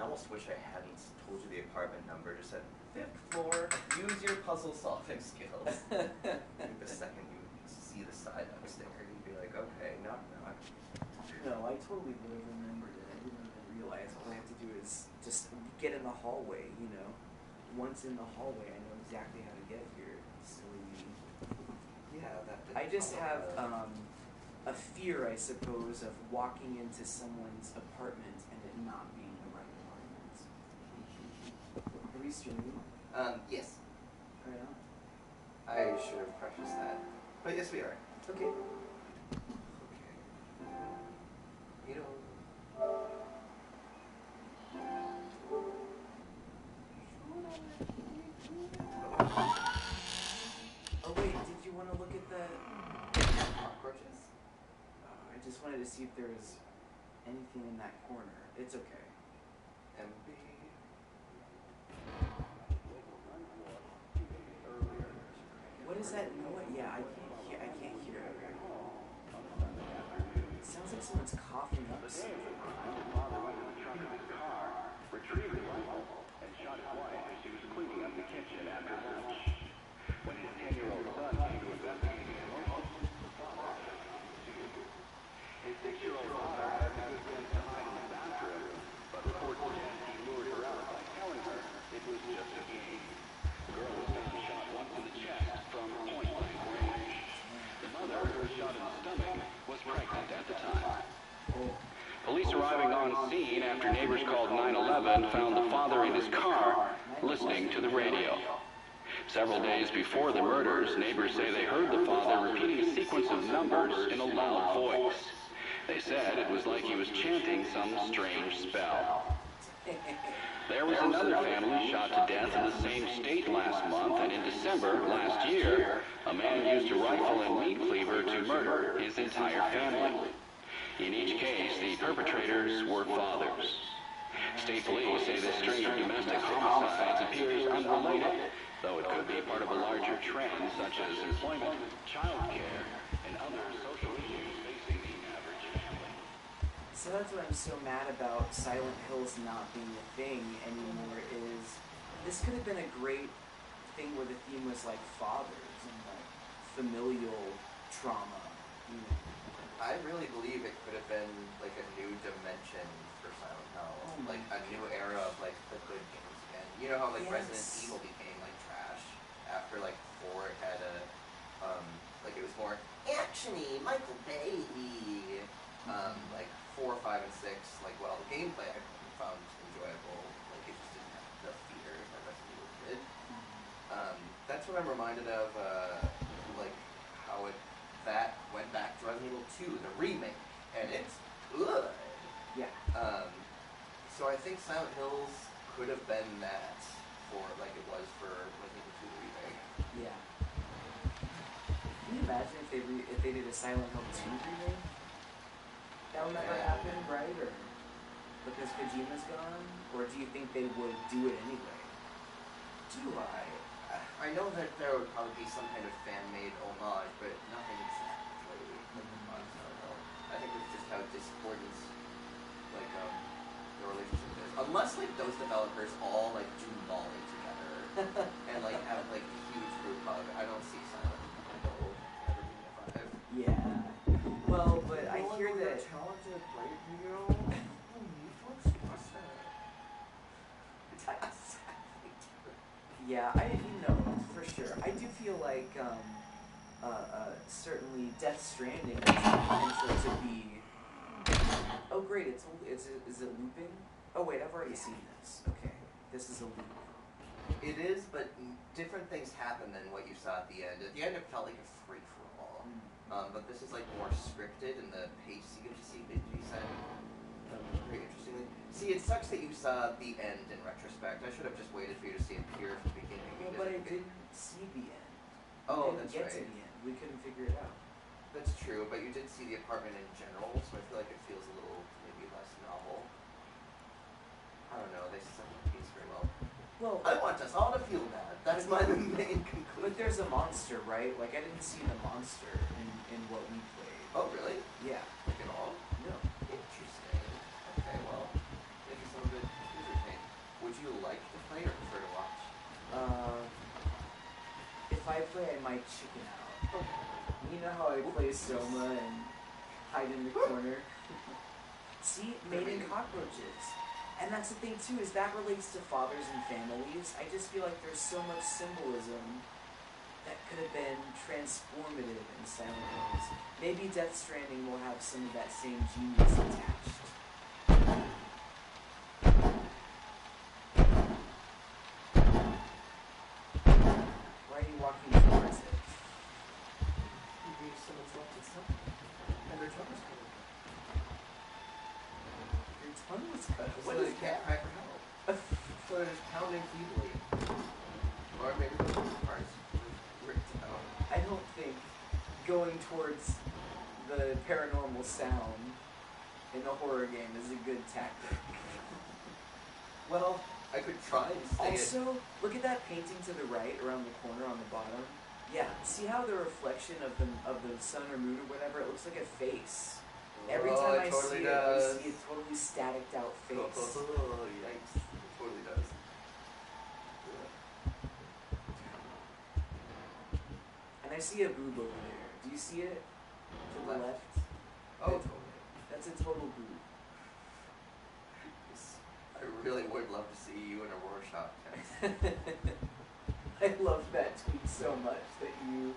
almost wish I hadn't told you the apartment number. Just said, 5th floor, use your puzzle solving skills. Maybe the second you see the sign upstairs, you'd be like, okay, knock knock. No, I totally would have remembered it. I didn't even realize all I have to do is just get in the hallway, you know. Once in the hallway, I know exactly how to get here. Silly me. Yeah, that didn't I just follow have that. a fear, I suppose, of walking into someone's apartment and it not being the right apartment. Are we streaming? Yes. Right on. I should have prefaced that. But yes, we are. Okay. Okay. You know... Oh wait, did you want to look at the... Cockroaches? I just wanted to see if there was anything in that corner. It's okay. MB... What is that noise? Yeah, I can't hear it. It sounds like someone's coughing up something. Retrieved his rifle and shot his wife as she was cleaning up the kitchen after lunch. When his 10-year-old son came to investigate the commotion, his 6-year-old daughter had the good sense to hide in the bathroom, but reports suggest he lured her out by telling her it was just a game. The girl was found shot once in the chest from point-blank range. The mother, who was shot in the stomach, was pregnant at the time. Police arriving on scene after neighbors called 911 found the father in his car listening to the radio. Several days before the murders, neighbors say they heard the father repeating a sequence of numbers in a loud voice. They said it was like he was chanting some strange spell. There was another family shot to death in the same state last month, and in December last year, a man used a rifle and meat cleaver to murder his entire family. In each case, the perpetrators were fathers. State police say this string of domestic homicides appears unrelated, though it could be part of a larger trend such as employment, child care, and other social issues facing the average family. So that's what I'm so mad about Silent Hills not being a thing anymore is this could have been a great thing where the theme was like fathers and like familial trauma, you know. I really believe it could have been like a new dimension for Silent Hill. Oh Like a new era of like the good games again. You know how like Yes. Resident Evil became like trash after like 4 it had a like it was more actiony, Michael Bay. Like 4, 5, and 6, like well the gameplay I found enjoyable. Like it just didn't have the fear that Resident Evil did. That's what I'm reminded of, like how that went back to Resident Evil 2, the remake, and it's good. Yeah. So I think Silent Hills could have been that for like it was for Resident Evil 2 the remake. Yeah. Can you imagine if they did a Silent Hill 2 remake? That would never Yeah. happen, right? Or because Kojima's gone? Or do you think they would do it anyway? Do I know that there would probably be some kind of fan-made homage, but nothing exactly like on Silent Hill. I think it's just how discordant like the relationship is. Unless like those developers all like do Molly together and like have like a huge group hug, I don't see Silent Hill ever being a 5. Yeah. Well, but I hear that... talented radio. Yeah, for sure. I do feel like, certainly Death Stranding has the potential to be... Oh, great, is it looping? Oh, wait, I've already seen this. Okay, this is a loop. It is, but different things happen than what you saw at the end. At the end, it felt like a free-for-all. But this is like more scripted, and the pace you get to see Benji said very interestingly. See, it sucks that you saw the end in retrospect. I should have just waited for you to see it here from the beginning. Yeah, but I didn't see the end. Oh, We didn't that's get right. to the end. We couldn't figure it out. That's true, but you did see the apartment in general, so I feel like it feels a little maybe less novel. I don't know. They set the piece very well. Well, I want us all to feel bad. That's my main conclusion. but there's a monster, right? Like, I didn't see the monster in what we played. Oh, really? Yeah. Like at all? No. Interesting. Okay, well, maybe some of it is play, I might chicken out. You know how I play Soma and hide in the corner? See, mating cockroaches. And that's the thing too, is that relates to fathers and families. I just feel like there's so much symbolism that could have been transformative in Silent Hills. Maybe Death Stranding will have some of that same genius attached. Why are you walking towards it? Maybe someone's left it something. And their tongue was cut. Your tongue was cut. What does cat cry for help? So they're just pounding feebly. Or maybe the parts ripped out. I don't think going towards the paranormal sound in a horror game is a good tactic. Well, I could try and stay Also, look at that painting to the right, around the corner on the bottom. Yeah, see how the reflection of the sun or moon or whatever, it looks like a face. Every time I see it, I see a totally staticked out face. Oh, yikes. It totally does. And I see a boob over there. Do you see it? To the left? Oh, totally. That's a total boob. I really would love to see you in a Rorschach test. I love that tweet so much that you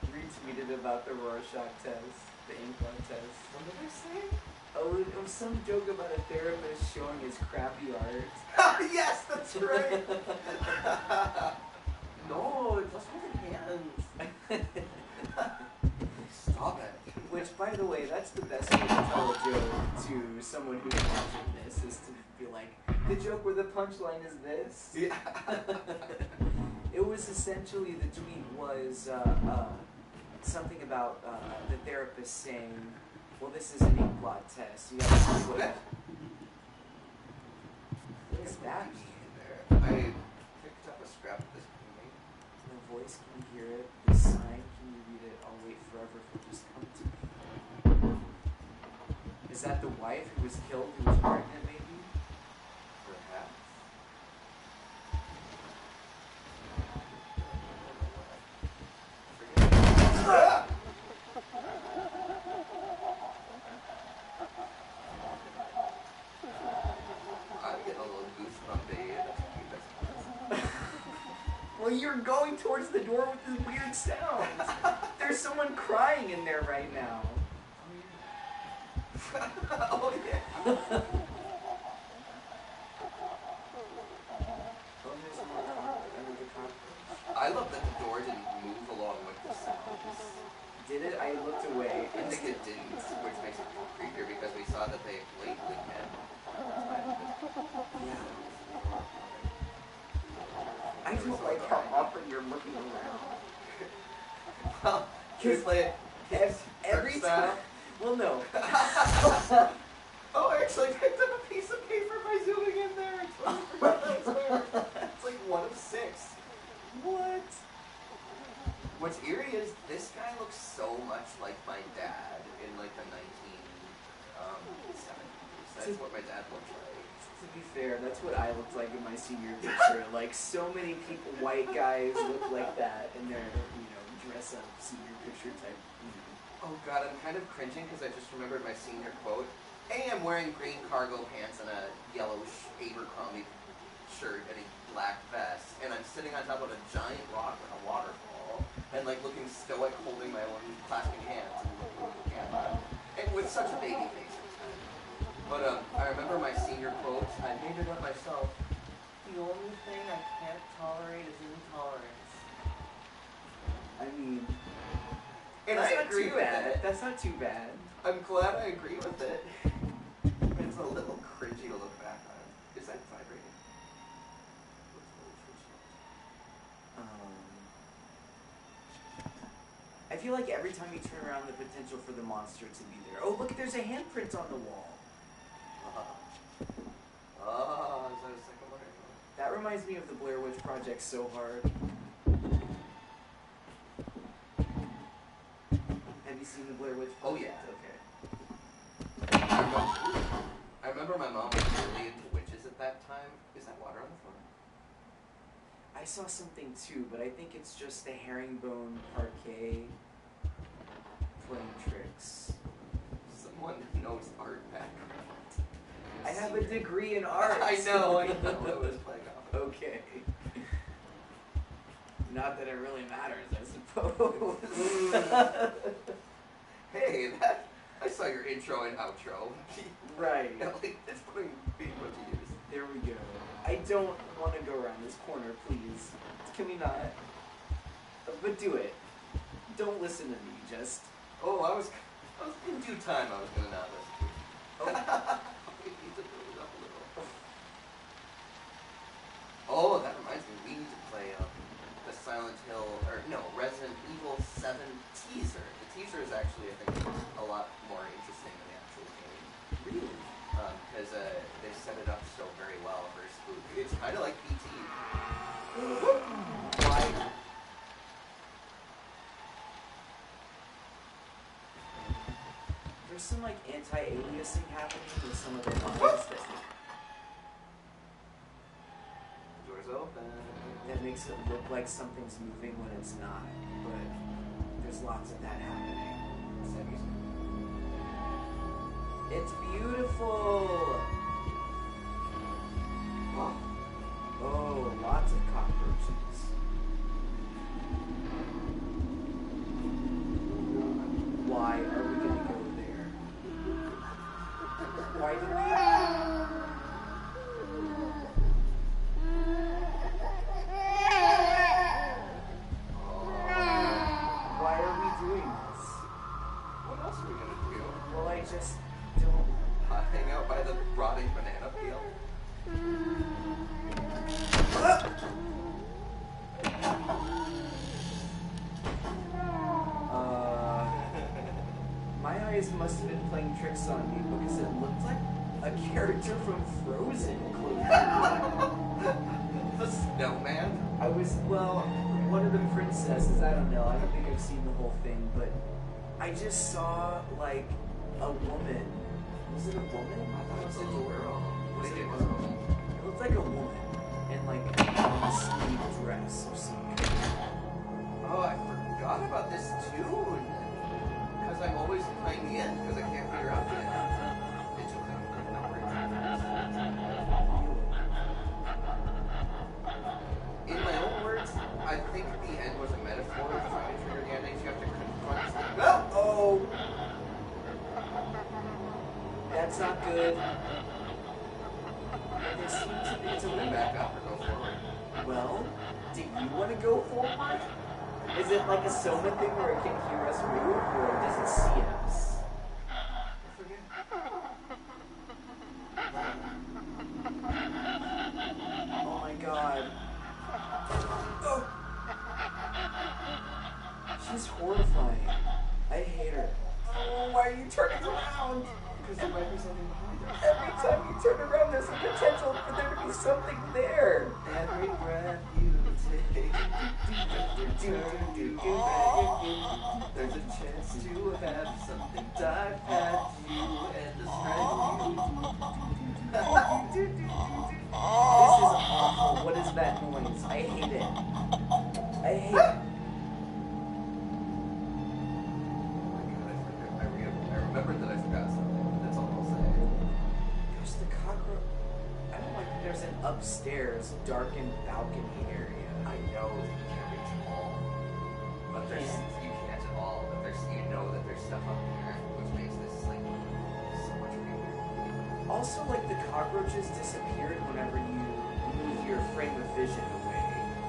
retweeted about the Rorschach test, the ink blot test. What did I say? Oh, it was some joke about a therapist showing his crappy art. Yes, that's right! No, just hold hands. Stop it. Which, by the way, that's the best way to tell a joke to someone who's watching this, is to be like, the joke where the punchline is this. Yeah. It was essentially, the tweet was something about the therapist saying, well, this is an ink blot test. You gotta see what does that mean? I picked up a scrap of this painting. The voice, can you hear it? The sign, can you read it? I'll wait forever for it to just come to me. Is that the wife who was killed, who was pregnant, maybe? Perhaps. Ah! I'm getting a little goosebumpy. Well, you're going towards the door with this weird sound. There's someone crying in there right now. Oh yeah. Oh, there's more another cockroach. I love that the door didn't move along with the sounds. Did it? I looked away. I think it didn't, which makes it creepier because we saw that they blatantly can. Yeah. I don't like how often you're looking around. Well, just like Every time. Well, no. Oh, I actually picked up a piece of paper by zooming in there. I totally forgot that was there. It's like 1 of 6. What? What's eerie is this guy looks so much like my dad in like the 1970s. That's what my dad looked like. To be fair, that's what I looked like in my senior picture. Like, so many people, white guys look like that in their, dress up senior picture type. Oh god, I'm kind of cringing because I just remembered my senior quote. Hey, I'm wearing green cargo pants and a yellow Abercrombie shirt and a black vest, and I'm sitting on top of a giant rock in a waterfall, and like looking stoic, holding my own clasping hands and looking at the camera, and with such a baby face. But I remember my senior quote. I made it up myself. The only thing I can't tolerate is intolerance. I mean, And that's I not agree too with bad. it. That's not too bad. I'm glad I agree with it. It's a little cringy to look back on. Is that vibrating? I feel like every time you turn around, the potential for the monster to be there. Oh, look, there's a handprint on the wall. Is that a second one? That reminds me of the Blair Witch Project so hard. Have you seen the Blair Witch Project? Oh, yeah. Okay. I remember my mom was really into witches at that time. Is that water on the floor? I I saw something too, but I think it's just the herringbone parquet playing tricks. Someone knows art background. I have a degree in art. I know. I was playing off. Okay. Not that it really matters, I suppose. Hey, I saw your intro and outro. Right. Like, that's being what you use. There we go. I don't want to go around this corner, please. Can we not? But do it. Don't listen to me, just. Oh, I was in due time. I was gonna not listen to you. Oh. We need to build it up a little. Oh, that reminds me. We need to play the Silent Hill, or no, Resident Evil 7 teaser. The teaser is actually, I think, a lot more interesting than the actual game. Really? Because they set it up so very well for spook. It's kind of like PT. Why? There's some like anti-aliasing happening with some of the lines Doors open. that makes it look like something's moving when it's not. But there's lots of that happening. Sad music. It's beautiful. Oh, lots of cockroaches. Why are we gonna go there? Why do we? Why are we doing this? What else are we gonna do? Well, I just don't. Hang out by the rotting banana peel? My eyes must have been playing tricks on me because it looked like a character from Frozen. The snowman? I was, well, one of the princesses, I don't know, I don't think I've seen the whole thing, but I just saw, like, a woman. Was it a woman? I thought it was a girl. Was it It a was a girl? woman. It looked like a woman in, like, a long-sleeve dress or something. Oh, I forgot about this tune. Because I'm always playing the end because I can't figure out the end. It's in my own words, I think the end was a metaphor of trying to trigger the endings. You have to confront the... Oh! That's not good. There seems to be It's a win back up or go forward. Well, do you want to go forward? Is it like a Soma thing where it can hear us move, or does it see us? I forget. Oh my god. Oh! She's horrifying. I hate her. Oh, why are you turning around? Because there might be something behind us. Every time you turn around, there's a potential for there to be something there. Every breath you take, there's a chance to have something dive at you and distract you. This is awful. What is that noise? I hate it. I hate it. Oh my god, I remembered that I forgot something. That's all I'll say. Gosh, the cockroach. I don't like that there's an upstairs darkened balcony area. I know that you can't reach them all, but there's you can't at all. But there's you know that there's stuff up there, which makes this like so much weirder. Also, like the cockroaches disappeared whenever you move your frame of vision away.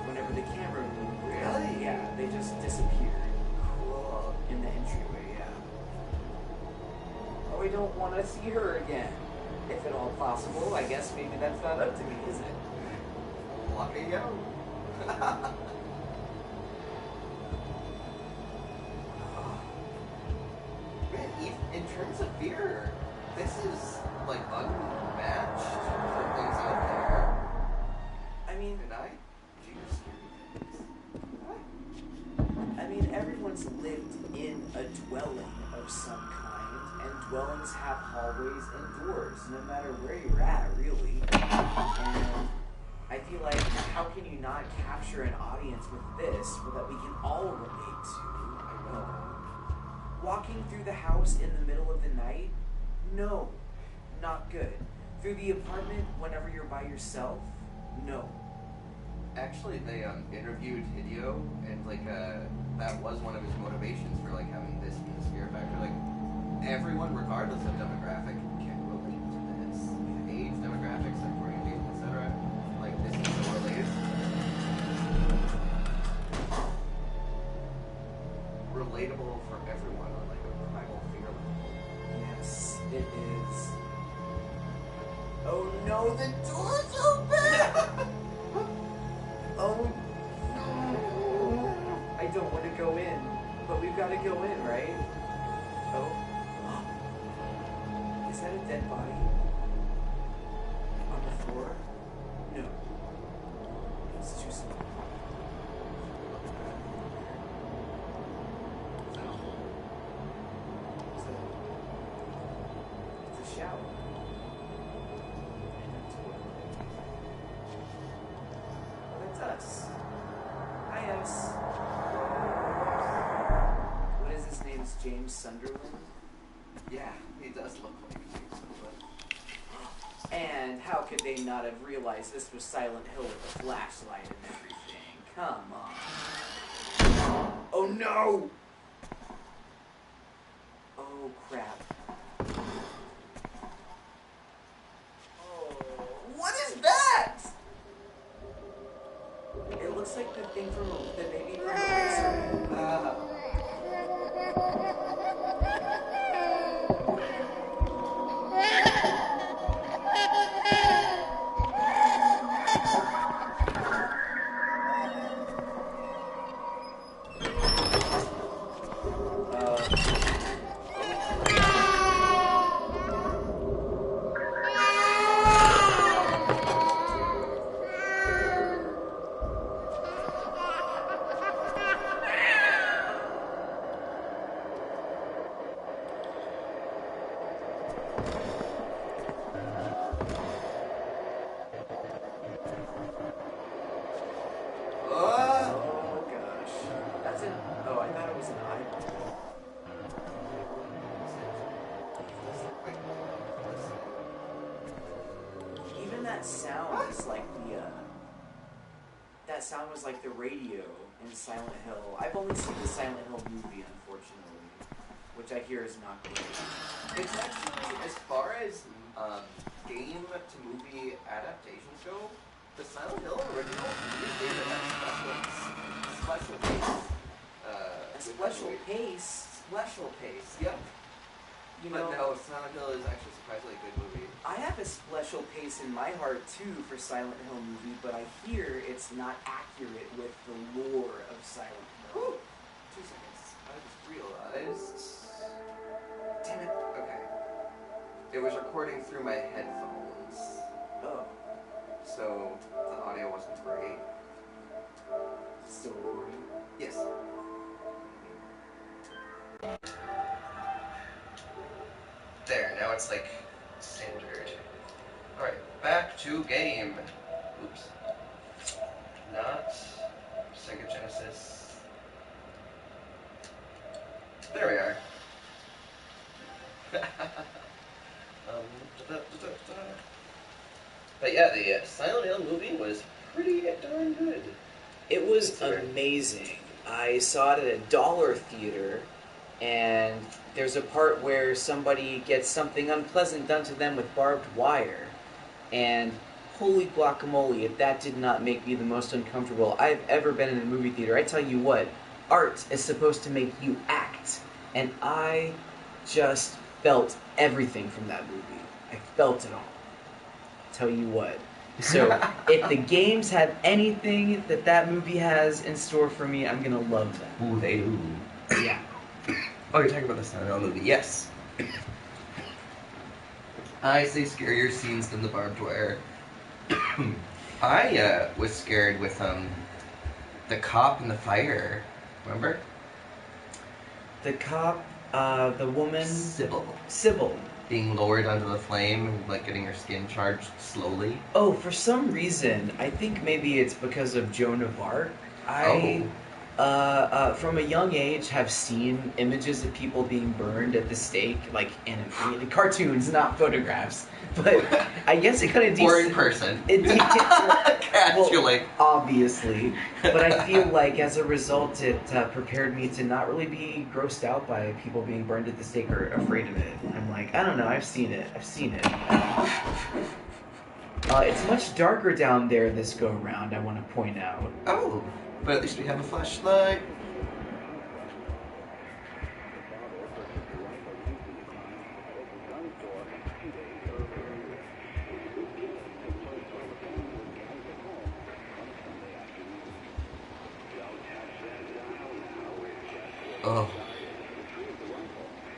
Whenever the camera moved. Really? Yeah, they just disappeared Cool. in the entryway. Yeah. Oh, I don't want to see her again. If at all possible, I guess maybe that's not up to me, is it? Let me go. Man, in terms of fear, this is like unmatched for things out there. I mean, And I do scary things. I mean, everyone's lived in a dwelling of some kind, and dwellings have hallways and doors, no matter where you're at, really. And I feel like, how can you not capture an audience with this that we can all relate to? I know. Walking through the house in the middle of the night? No. Not good. Through the apartment whenever you're by yourself? No. Actually, they interviewed Hideo, and like that was one of his motivations for like having this be the scare factor. Like everyone, regardless of demographic, can relate to this. Age, demographics, sexual orientation, etc. Like this is so related. Relatable for everyone on like a primal fear level. Yes, it is. Oh no, the door's open! Oh no! I don't want to go in, but we've got to go in, right? Oh. Is that a dead body? On the floor? No. It's too small. It's a shower. Oh, that's us. Hi, us. What is his name? It's James Sunderland? Yeah, he does look like James Sunderland. And how could they not have realized this was Silent Hill with a flashlight and everything? Come on. Oh no! Oh crap. Oh, what is that? It looks like the thing from the baby from Eraserhead. Oh gosh. That's an. Oh, I thought it was an eyeball. Even that sound is like the. That sound was like the radio in Silent Hill. I've only seen the Silent Hill movie, unfortunately, which I hear is not great. It's actually, as far as game to movie adaptations go, the Silent Hill original is David has special pace. Special pace. Special pace, yep. You But know, no, Silent Hill is actually surprisingly a good movie. I have a special pace in my heart too for Silent Hill movie, but I hear it's not accurate with the lore of Silent Hill. Whew. 2 seconds. I just realized. Damn it. Okay. It was recording through my headphones, Oh, so the audio wasn't great. still recording. Yes. There, now it's like centered. Alright, back to game. Oops. Not Sega Genesis. There we are. But yeah, the Silent Hill movie was pretty darn good. It was Consider. amazing. I saw it at a dollar theater, and there's a part where somebody gets something unpleasant done to them with barbed wire, and holy guacamole, if that did not make me the most uncomfortable I've ever been in a movie theater. I tell you what, art is supposed to make you act, and I just felt everything from that movie. I felt it all. Tell you what. So, if the games have anything that movie has in store for me, I'm gonna love that. Ooh, they do. Yeah. Oh, you're talking about the Silent Hill movie? Yes. I say scarier scenes than the barbed wire. I was scared with the cop and the fire. Remember? The cop, the woman... Sybil. Sybil. being lowered under the flame and like getting your skin charged slowly. Oh, for some reason, I think maybe it's because of Joan of Arc. From a young age, have seen images of people being burned at the stake, like in cartoons, not photographs. But I guess it kind of Or in person. Casually. Well, obviously. But I feel like as a result, it prepared me to not really be grossed out by people being burned at the stake or afraid of it. I'm like, I don't know, I've seen it. It's much darker down there this go around, I want to point out. Oh, but at least we have a flashlight. Oh.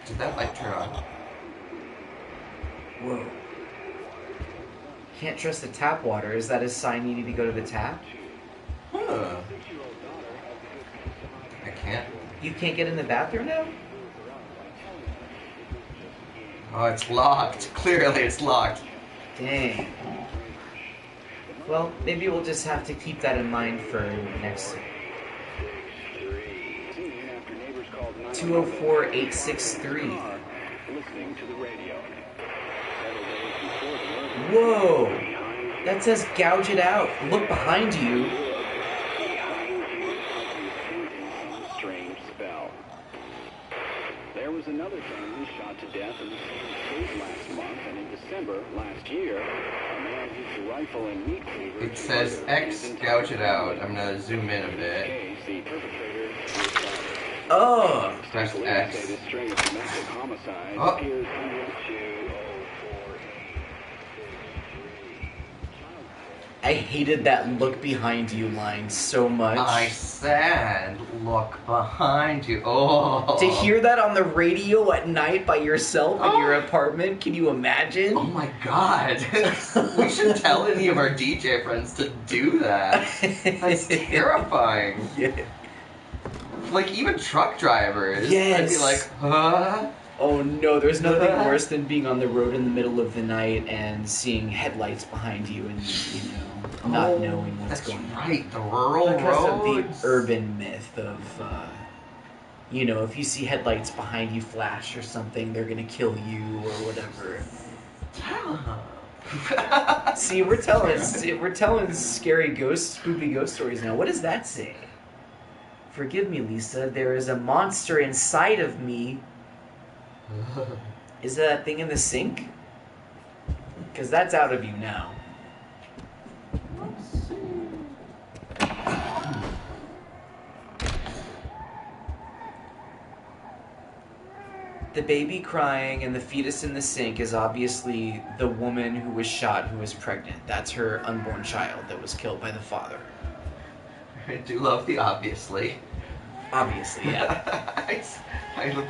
Did that light turn on? Whoa. Can't trust the tap water. Is that a sign you need to go to the tap? Huh. I can't. You can't get in the bathroom now? Oh, it's locked. Clearly it's locked. Dang. Well, maybe we'll just have to keep that in mind for next 204-863. Whoa! That says gouge it out. Look behind you. Strange spell. There was another family shot to death in the same state last month, and in December last year, a man used a rifle and meat cleaver. It says X gouge it out. I'm gonna zoom in a bit. The perpetrator Oh! Press X. this string of domestic homicides Oh. appears under 204. I hated that look behind you line so much. I said, look behind you. Oh. To hear that on the radio at night by yourself in your apartment, can you imagine? Oh my god. We should tell any of our DJ friends to do that. That's terrifying. Yeah. Like, even truck drivers. Yes. I'd be like, huh? Oh no, there's nothing worse than being on the road in the middle of the night and seeing headlights behind you and, not knowing what's That's going on. right, the rural Because roads. of the urban myth of, if you see headlights behind you flash or something, they're gonna kill you or whatever. See, we're telling scary spooky ghost stories now. What does that say? Forgive me, Lisa. There is a monster inside of me. Is that thing in the sink? Because that's out of you now. The baby crying and the fetus in the sink is obviously the woman who was shot who was pregnant. That's her unborn child that was killed by the father. I do love the obviously. Obviously, yeah. I look...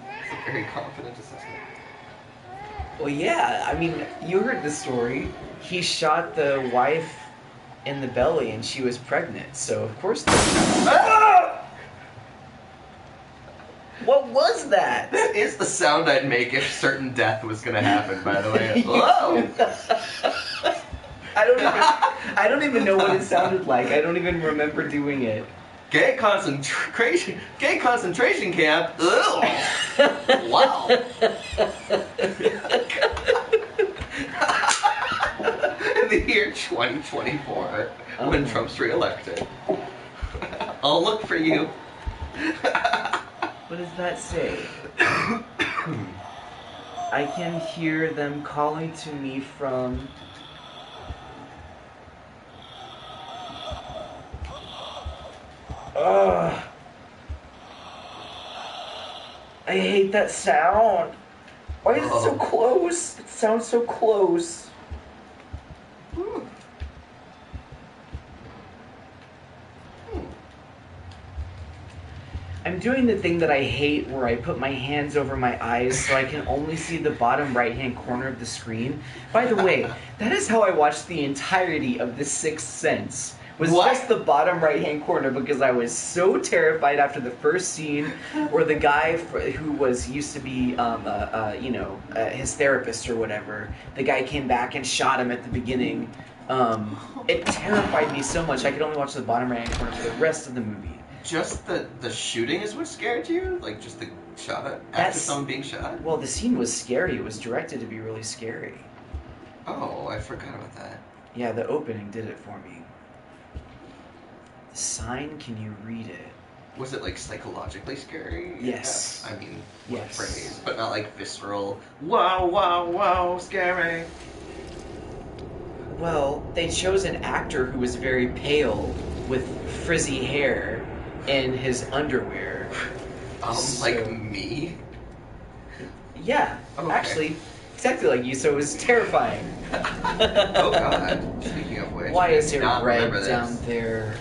It's a very confident assessment. Well, yeah, I mean, you heard the story. He shot the wife in the belly and she was pregnant, so of course... What was that? That is the sound I'd make if certain death was gonna happen, by the way. Whoa! I don't even know what it sounded like. I don't even remember doing it. Gay concentration camp. Ugh. Wow. In the year 2024, when Trump's reelected, I'll look for you. What does that say? I can hear them calling to me from... Ugh. I hate that sound. Why is it so close? It sounds so close. I'm doing the thing that I hate where I put my hands over my eyes so I can only see the bottom right-hand corner of the screen. By the way, that is how I watched the entirety of The Sixth Sense. was What? just the bottom right-hand corner because I was so terrified after the first scene where the guy who used to be, his therapist or whatever, the guy came back and shot him at the beginning. It terrified me so much I could only watch the bottom right-hand corner for the rest of the movie. Just the shooting is what scared you? Like, just the shot after That's- someone being shot? Well, the scene was scary. It was directed to be really scary. Oh, I forgot about that. Yeah, the opening did it for me. The sign, can you read it? Was it, like, psychologically scary? Yes. I mean, what Yes. phrase, but not, like, visceral, wow, wow, wow, scary. Well, they chose an actor who was very pale with frizzy hair in his underwear. Like So- me? Yeah, Okay. actually, exactly like you, so it was terrifying. Oh, God. Speaking of which, Why I is did there not red remember down this. there?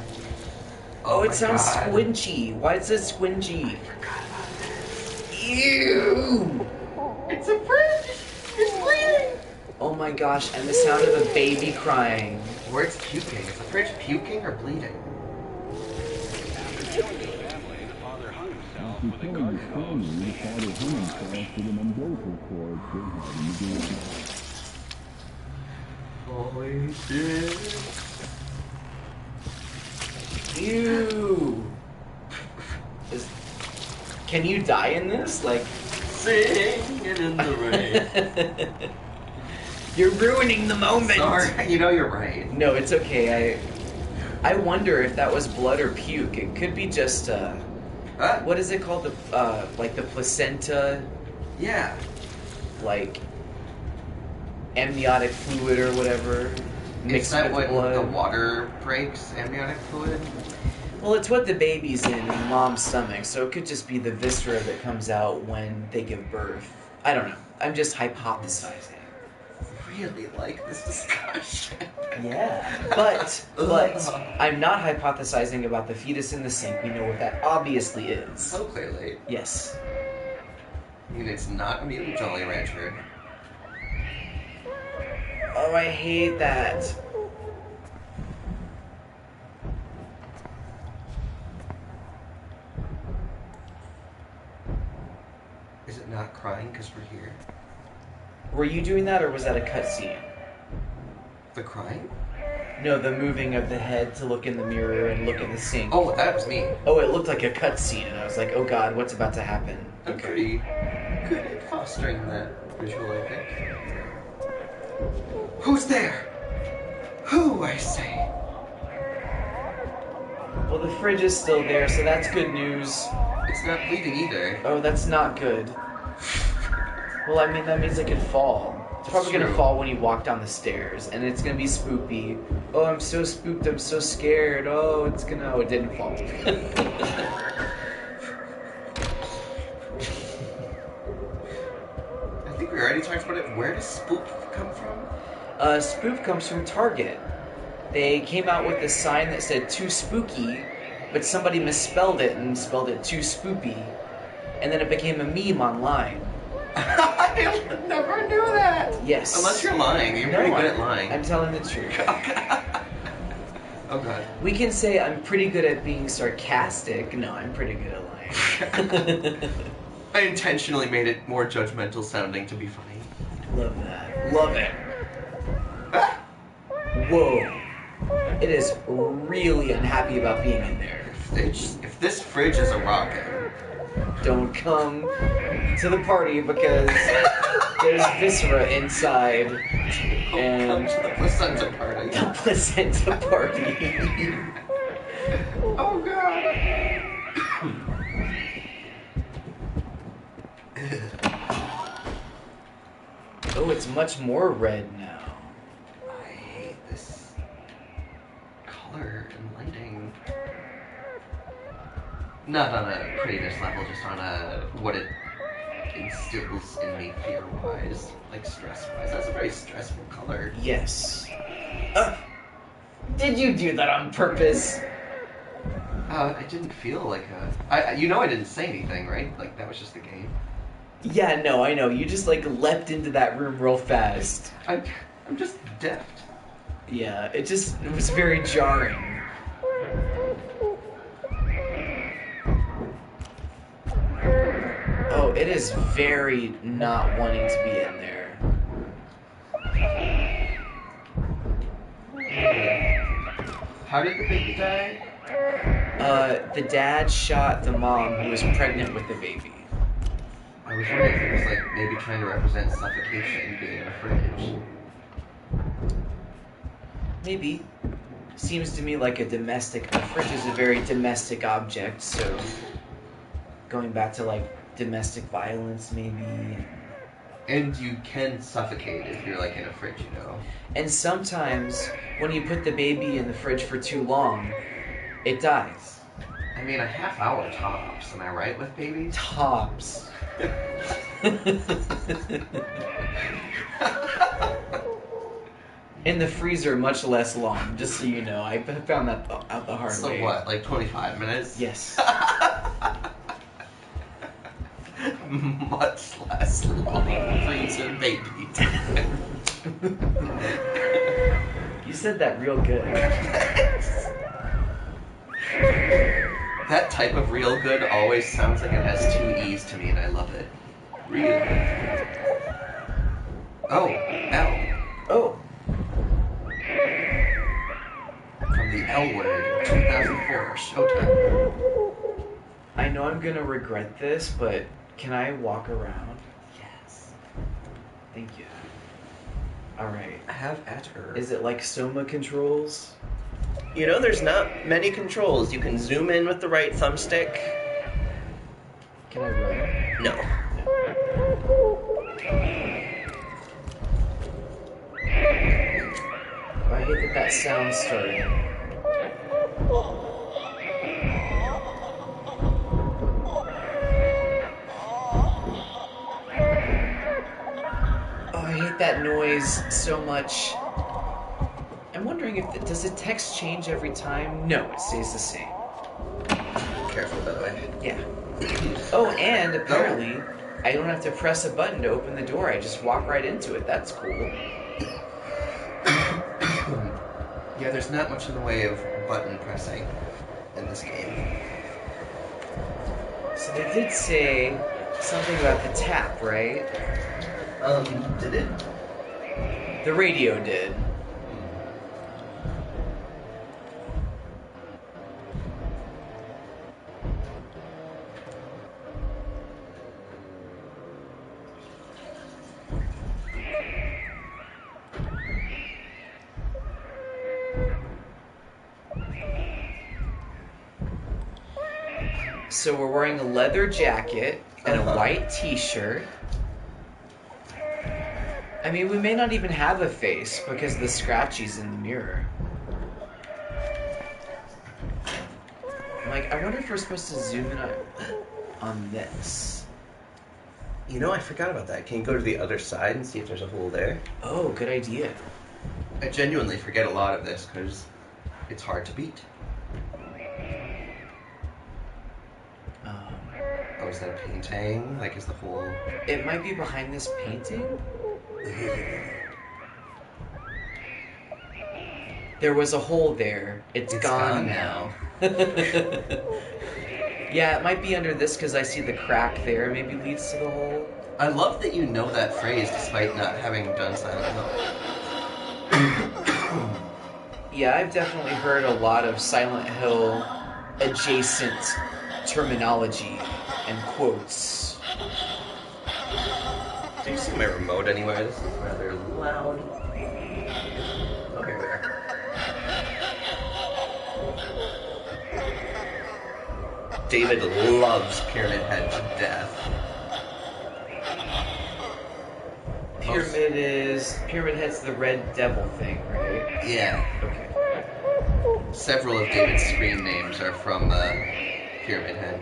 Oh, it my sounds God. squinchy. Why is it squinchy? Ew! It's a fridge! It's bleeding! Oh my gosh, and the sound of a baby crying. Or it's puking. Is the fridge puking or bleeding? After killing his family, the father hung himself with a garden hose. Holy shit. Ew! Can you die in this? Like... Singing in the rain. You're ruining the moment! Sorry, you know you're right. No, it's okay. I wonder if that was blood or puke. It could be just what is it called? Like the placenta, Yeah. like amniotic fluid or whatever Is mixed that with what blood. the water breaks? Amniotic fluid? Well, it's what the baby's in mom's stomach, so it could just be the viscera that comes out when they give birth. I don't know. I'm just hypothesizing. Really like this discussion. Yeah, but I'm not hypothesizing about the fetus in the sink. We know what that obviously is. So clearly. Yes. I mean, it's not a mutant Jolly Rancher. Oh, I hate that. Is it not crying because we're here? Were you doing that, or was that a cutscene? The crying? No, the moving of the head to look in the mirror and look in the sink. Oh, that was me. Oh, it looked like a cutscene, and I was like, oh god, what's about to happen? I'm pretty good at fostering that visual, I think. Who's there? Who, I say? Well, the fridge is still there, so that's good news. It's not bleeding either. Oh, that's not good. Well, I mean, that means it could fall. It's probably gonna True. fall when you walk down the stairs, and it's gonna be spoopy. Oh, I'm so spooked, I'm so scared. Oh, it's gonna... Oh, it didn't fall. I think we already talked about it. Where does spook come from? Spook comes from Target. They came out with this sign that said too spooky, but somebody misspelled it and spelled it too spoopy. And then it became a meme online. I never knew that. Yes. Unless you're lying. You're pretty good at lying. I'm telling the truth. Oh god. We can say I'm pretty good at being sarcastic. No, I'm pretty good at lying. I intentionally made it more judgmental sounding to be funny. Love that. Love it. Whoa. It is really unhappy about being in there. If this fridge is a rocket, Don't come to the party because there's viscera inside. come And to the placenta party. the placenta party. Oh god. Oh, it's much more red now. I hate this color and lighting. Not on a prettiness level, just on a what it instills in me fear-wise, like stress-wise. That's a very stressful color. Yes. Did you do that on purpose? I didn't feel like a. I didn't say anything, right? Like that was just the game. Yeah, no, I know. You just like leapt into that room real fast. I'm just deft. Yeah, it was very jarring. Oh, it is very not wanting to be in there. How did the baby die? The dad shot the mom who was pregnant with the baby. I was wondering if it was like maybe trying to represent suffocation being in a fridge. Maybe. Seems to me like a fridge is a very domestic object, so going back to like domestic violence maybe. And you can suffocate if you're like in a fridge, you know. And sometimes when you put the baby in the fridge for too long, it dies. I mean, a half hour tops, am I right with babies? Tops. In the freezer, much less long, just so you know. I found that out the hard way. So what, like 25 minutes? Yes. Much less long freezer baby time. You said that real good. That type of real good always sounds like it has two E's to me, and I love it. Real good. Oh, L. Oh. From the L Word, 2004, Showtime. I know I'm gonna regret this, but can I walk around? Yes. Thank you. Alright. Have at her. Is it like Soma controls? You know, there's not many controls. You can zoom in with the right thumbstick. Can I run? No. I hate that sound started. Oh, I hate that noise so much. I'm wondering if does the text change every time? No, it stays the same. Careful, by the way. Yeah. Oh, and apparently I don't have to press a button to open the door. I just walk right into it. That's cool. Yeah, there's not much in the way of button pressing in this game. So they did say something about the tap, right? Did it? The radio did. So we're wearing a leather jacket and a white t-shirt. I mean, we may not even have a face because the scratchies in the mirror. I'm like, I wonder if we're supposed to zoom in on this. You know, I forgot about that. Can you go to the other side and see if there's a hole there? Oh, good idea. I genuinely forget a lot of this because it's hard to beat. Oh, is that a painting? Like, is the whole... It might be behind this painting. There was a hole there. It's gone now. Yeah, it might be under this because I see the crack there. Maybe leads to the hole. I love that you know that phrase despite not having done Silent Hill. Yeah, I've definitely heard a lot of Silent Hill adjacent terminology and quotes. Do you see my remote anywhere? This is rather loud. Okay, there. David loves Pyramid Head to death. Pyramid Head's the red devil thing, right? Yeah. Okay. Several of David's screen names are from Pyramid Head.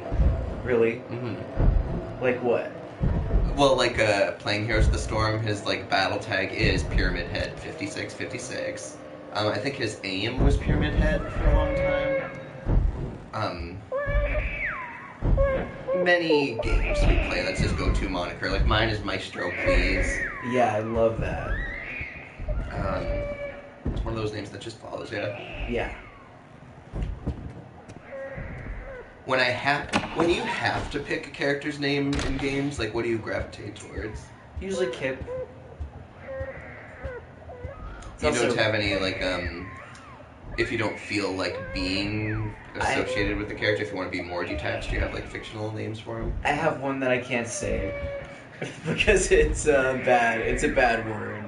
Really? Mm-hmm. Like what? Well, like playing Heroes of the Storm, his like battle tag is Pyramid Head 5656. I think his aim was Pyramid Head for a long time. Many games we play, that's his go-to moniker. Like mine is Maestro, please. Yeah, I love that. It's one of those names that just follows you. Yeah. when you have to pick a character's name in games, like what do you gravitate towards? Usually Kip. You don't have any like if you don't feel like being associated with the character, if you want to be more detached, you have like fictional names for him. I have one that I can't say because it's bad. It's a bad word.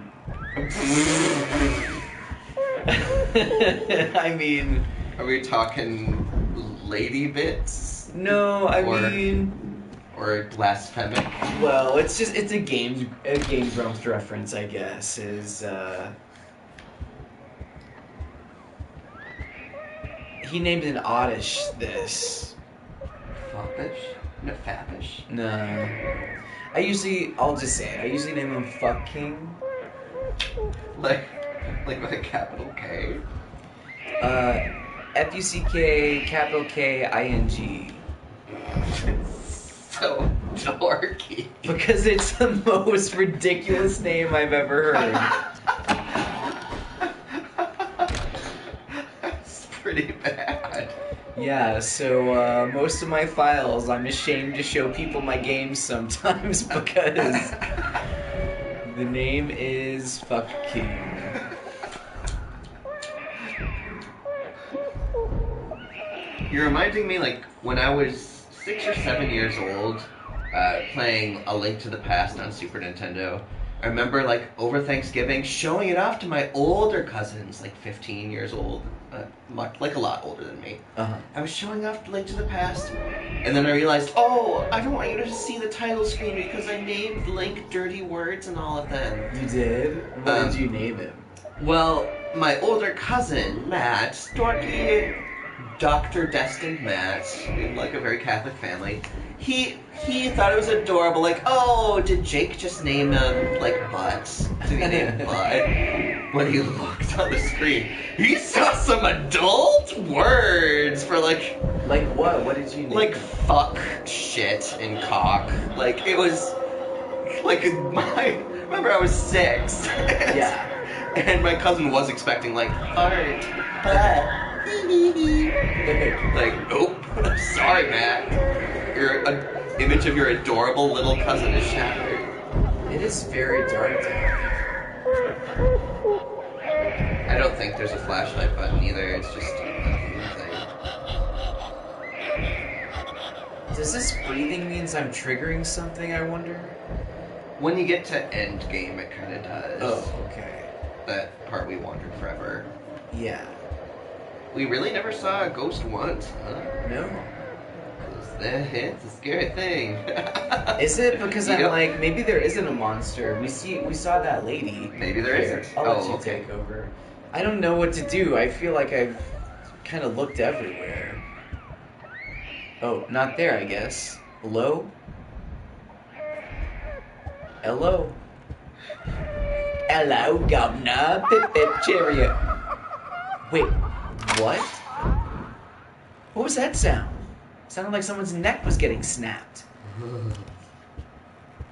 I mean, are we talking lady bits? No, I mean, or blasphemic. Well, it's a Game Grumps reference, I guess. He named an Oddish this. Foppish? No, Fappish? No. I'll just say it. I usually name him Fuck King. Like with a capital K? Fuck, capital King. So dorky. Because it's the most ridiculous name I've ever heard. That's pretty bad. Yeah, so most of my files, I'm ashamed to show people my games sometimes because the name is Fuck King. You're reminding me, like, when I was 6 or 7 years old, playing A Link to the Past on Super Nintendo. I remember, like, over Thanksgiving, showing it off to my older cousins, like 15 years old, like a lot older than me. Uh-huh. I was showing off Link to the Past, and then I realized, oh, I don't want you to see the title screen because I named Link dirty words and all of them. You did? What did you name him? Well, my older cousin, Matt, dorky Dr. Destined Matt, in like a very Catholic family, he thought it was adorable, like, oh, did Jake just name him, like, Butt? Did he name Butt? When he looked on the screen, he saw some adult words for, like... Like what? What did you name Like, him? fuck, shit, and cock. Like, it was... Like, remember, I was 6. Yeah. And my cousin was expecting, like, fart, butt. Like, nope. Sorry, Matt. Your image of your adorable little cousin is shattered. It is very dark down I don't think there's a flashlight button either. It's just a thing. Does this breathing means I'm triggering something, I wonder? When you get to end game, it kind of does. Oh, okay. That part we wandered forever. Yeah. We really never saw a ghost once, huh? No. It's a scary thing. Is it? Because Yep. I'm like, maybe there isn't a monster. We saw that lady. Maybe there Here, isn't. I'll let you okay. take over. I don't know what to do. I feel like I've kind of looked everywhere. Oh, not there, I guess. Hello? Hello? Hello, governor. Pip pip chariot. Wait, what? What was that sound? Sounded like someone's neck was getting snapped.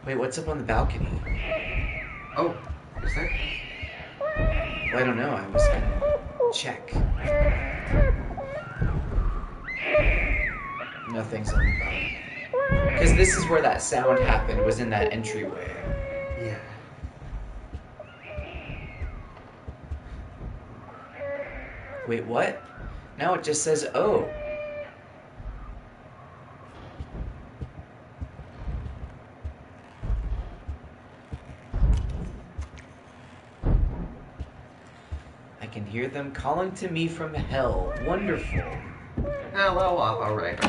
Wait, what's up on the balcony? Oh, is there? Well, I don't know. I was gonna check. Nothing's on the balcony. Because this is where that sound happened, was in that entryway. Yeah. Wait, what? Now it just says, oh. I can hear them calling to me from hell. Wonderful. Hello, operator.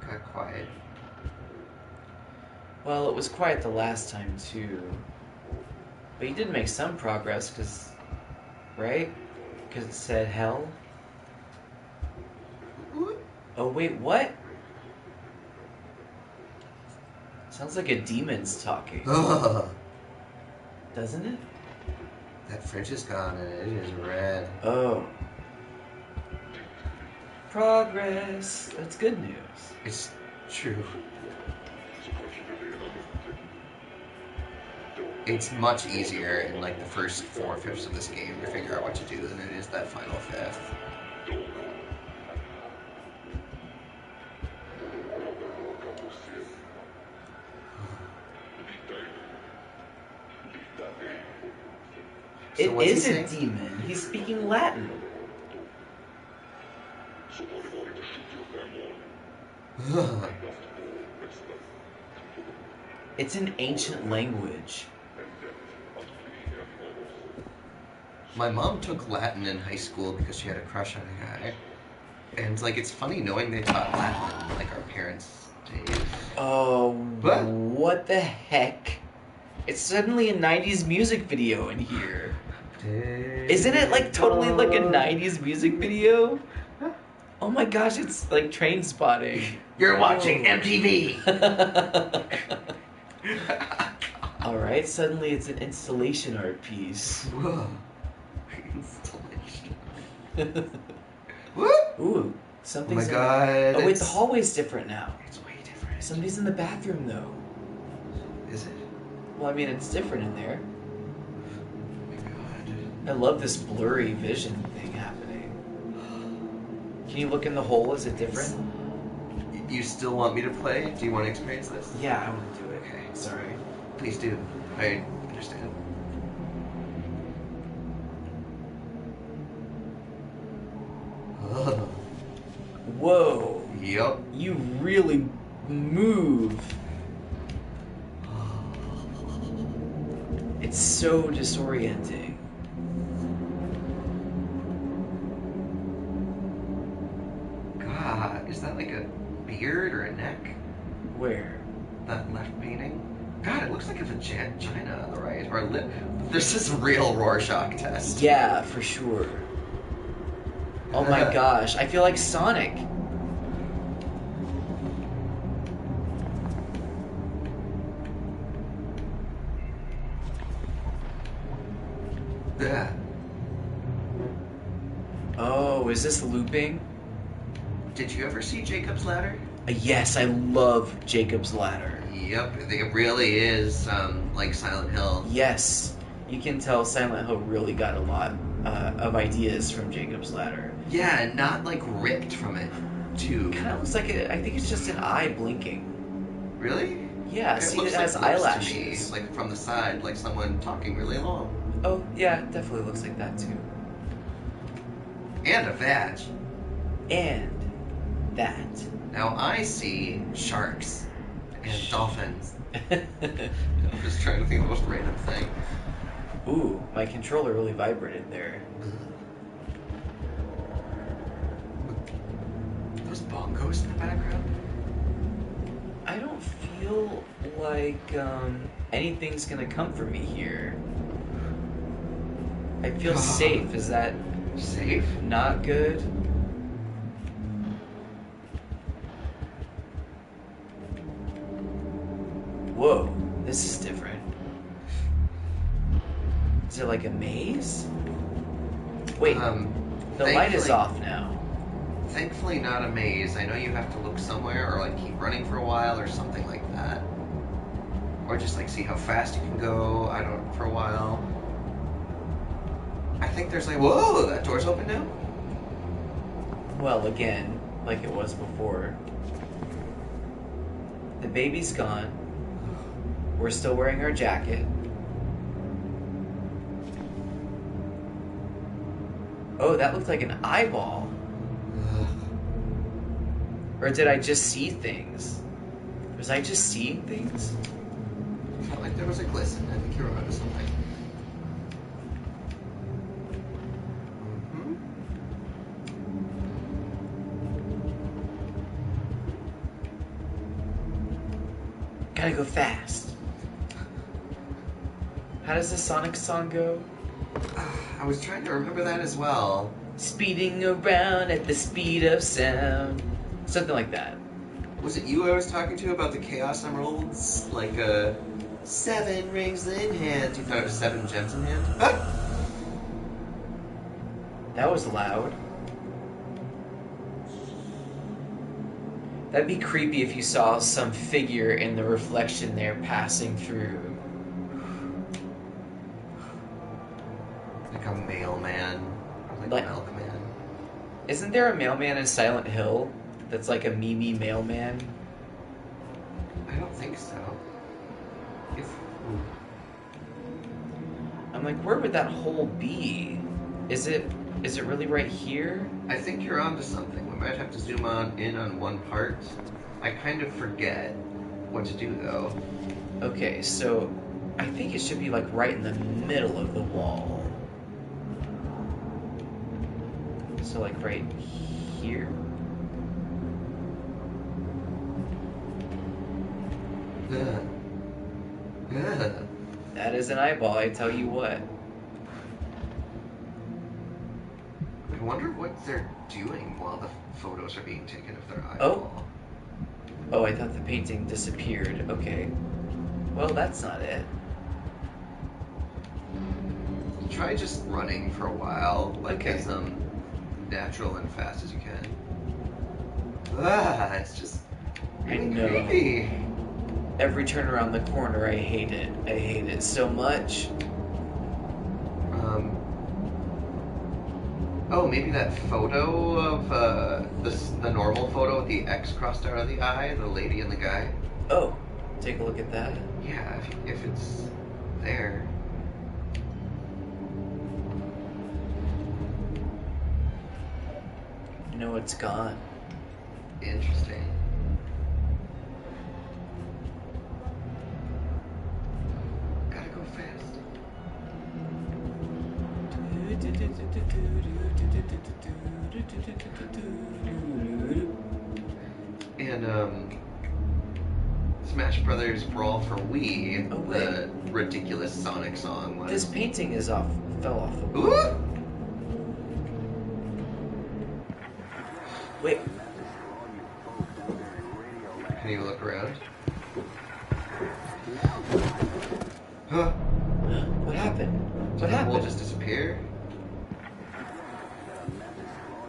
Got quiet. Well, it was quiet the last time, too. But you did make some progress, because... Right? Because it said hell? Oh, wait, what? Sounds like a demon's talking. Ugh. Doesn't it? That fridge is gone and it is red. Oh. Progress. That's good news. It's true. it's much easier in like the first 4/5 of this game to figure out what to do than it is that final fifth. So It what's he is a saying? demon. He's speaking Latin. It's an ancient language. My mom took Latin in high school because she had a crush on a guy. And like it's funny knowing they taught Latin in like our parents' days. Oh, What? the heck? It's suddenly a 90s music video in here. Isn't it like totally like a 90s music video? Oh my gosh, it's like Train Spotting. You're watching MTV. Alright, suddenly it's an installation art piece. Whoa. Installation. What? Ooh, Oh something's my god. Oh wait, the it's- hallway's different now. It's way different. Somebody's in the bathroom though. Is it? Well, I mean, it's different in there. Oh my god. I love this blurry vision thing happening. Can you look in the hole? Is it different? You still want me to play? Do you want to experience this? Yeah, I want to do it. Okay. Sorry. Please do. I understand. Ugh. Whoa. Yup. You really move. It's so disorienting. God, is that like a beard or a neck? Where? That left painting? God, it looks like a vagina on the right. Or a lip. This is real Rorschach test. Yeah, for sure. Oh my gosh, I feel like Sonic. Yeah. Oh, is this looping? Did you ever see Jacob's Ladder? Yes, I love Jacob's Ladder. Yep, it really is like Silent Hill. Yes, you can tell Silent Hill really got a lot of ideas from Jacob's Ladder. Yeah, and not like ripped from it, too. Kind of looks like I think it's just an eye blinking. Really? Yeah, see, it has like lips to eyelashes. me, like from the side, like someone talking really long. Oh, yeah, definitely looks like that too. And a vag. And that. Now I see sharks and dolphins. I'm just trying to think of the most random thing. Ooh, my controller really vibrated there. Those bongos in the background? I don't feel like anything's gonna come for me here. I feel safe. Is that Safe? not good? Whoa, this is different. Is it like a maze? Wait, the light is thankfully- off now. Thankfully not a maze. I know you have to look somewhere or like keep running for a while or something like that. Or just like see how fast you can go, I don't for a while. I think there's like, whoa, that door's open now? Well, again, like it was before. The baby's gone. We're still wearing our jacket. Oh, that looked like an eyeball. Or did I just see things? Was I just seeing things? Felt like there was a glisten. I think you remember something. Mm-hmm. Gotta go fast. How does the Sonic song go? I was trying to remember that as well. Speeding around at the speed of sound. Something like that. Was it you I was talking to about the Chaos Emeralds? Like, 7 rings in hand. You thought it was 7 gems in hand? Ah! That was loud. That'd be creepy if you saw some figure in the reflection there passing through. Isn't there a mailman in Silent Hill that's like a Mimi mailman? I don't think so. If I'm like, where would that hole be? Is it really right here? I think you're onto something. We might have to zoom in on one part. I kind of forget what to do though. Okay, so I think it should be like right in the middle of the wall. So like right here. That is an eyeball, I tell you what. I wonder what they're doing while the photos are being taken of their Oh. eyeball. Oh, I thought the painting disappeared. Okay. Well, that's not it. Try just running for a while, like Okay. as natural and fast as you can. It's just I really know. creepy. Every turn around the corner, I hate it. I hate it so much. Oh, maybe that photo of the normal photo with the X crossed out of the eye, the lady and the guy. Oh, take a look at that. Yeah, if it's there. No, it's gone. Interesting. Gotta go fast. And Smash Brothers Brawl for Wii, Oh, wait. the ridiculous Sonic song was. This painting fell off the wall. Ooh! Wait, Can you look around? Huh? what happened? Did What the hole happened? just disappear?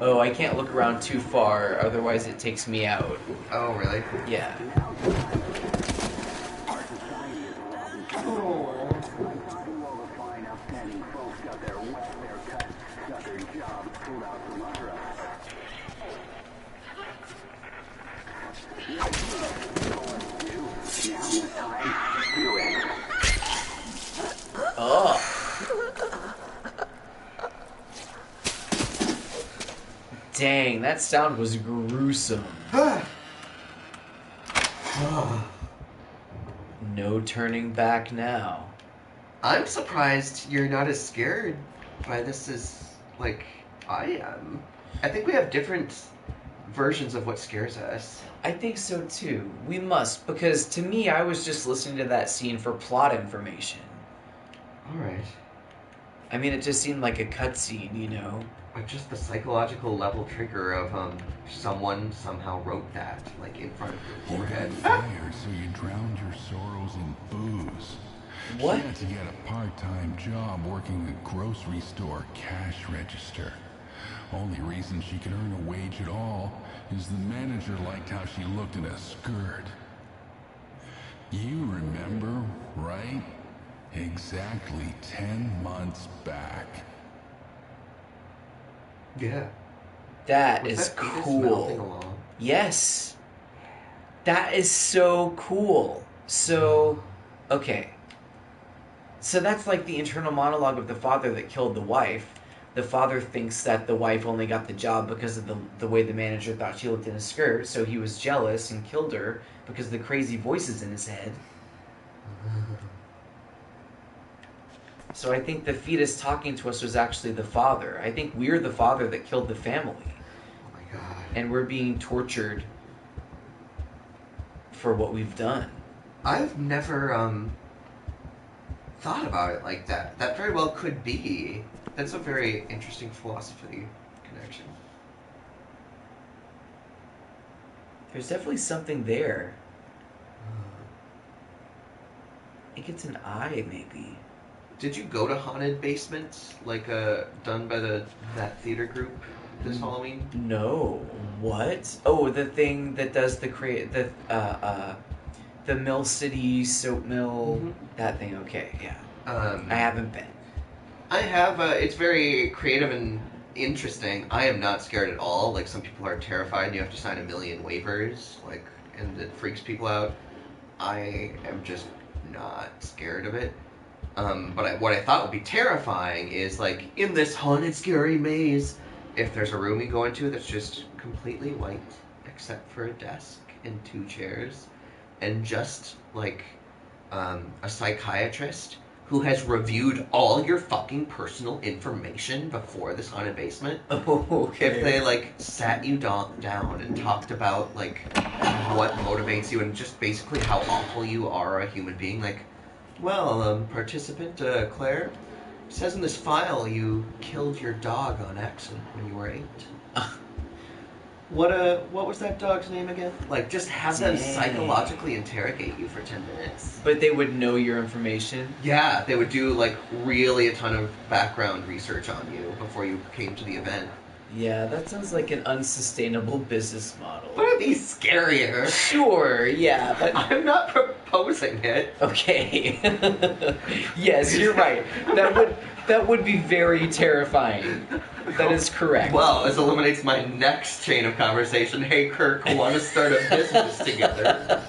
Oh, I can't look around too far, otherwise it takes me out. Oh, really? Yeah. Oh. Dang, that sound was gruesome. No turning back now. I'm surprised you're not as scared by this as, like, I am. I think we have different versions of what scares us. I think so too. We must, because to me, I was just listening to that scene for plot information. Alright. I mean, it just seemed like a cutscene, you know? But just the psychological level trigger of, someone somehow wrote that, like, in front of your You forehead. got fired, so you drowned your sorrows in booze. What? She had to get a part-time job working a grocery store cash register. Only reason she could earn a wage at all is the manager liked how she looked in a skirt. You remember, right? Exactly 10 months back. Yeah. That Was is that fetus melting cool. along? Yes. That is so cool. So, okay. So that's like the internal monologue of the father that killed the wife. The father thinks that the wife only got the job because of the way the manager thought she looked in a skirt, so he was jealous and killed her because of the crazy voices in his head. So I think the fetus talking to us was actually the father. I think we're the father that killed the family. Oh my god. And we're being tortured for what we've done. I've never, thought about it like that. That very well could be. That's a very interesting philosophy connection. There's definitely something there. I think it's an eye, maybe. Did you go to Haunted Basements, like, done by that theater group this Halloween? No. What? Oh, the thing that does the Mill City soap mill. Mhm. That thing. Okay, yeah. I I haven't been. I have, it's very creative and interesting. I am not scared at all. Like, some people are terrified and you have to sign 1 million waivers, like, and it freaks people out. I am just not scared of it. But what I thought would be terrifying is, like, in this haunted, scary maze, if there's a room you go into that's just completely white, except for a desk and 2 chairs, and just, like, a psychiatrist who has reviewed all your fucking personal information before this haunted basement. Oh, okay. If they, like, sat you down and talked about, like, what motivates you and just basically how awful you are a human being, like, well, participant Claire, says in this file you killed your dog on accident when you were 8. What was that dog's name again? Like, just have them Dang. psychologically interrogate you for 10 minutes. But they would know your information? Yeah, they would do, like, really a ton of background research on you before you came to the event. Yeah, that sounds like an unsustainable business model. But it'd be scarier. Sure, yeah, but... I'm not proposing it. Okay. Yes, you're right. That would be very terrifying. That is correct. Well, this eliminates my next chain of conversation. Hey, Kirk, want to start a business together?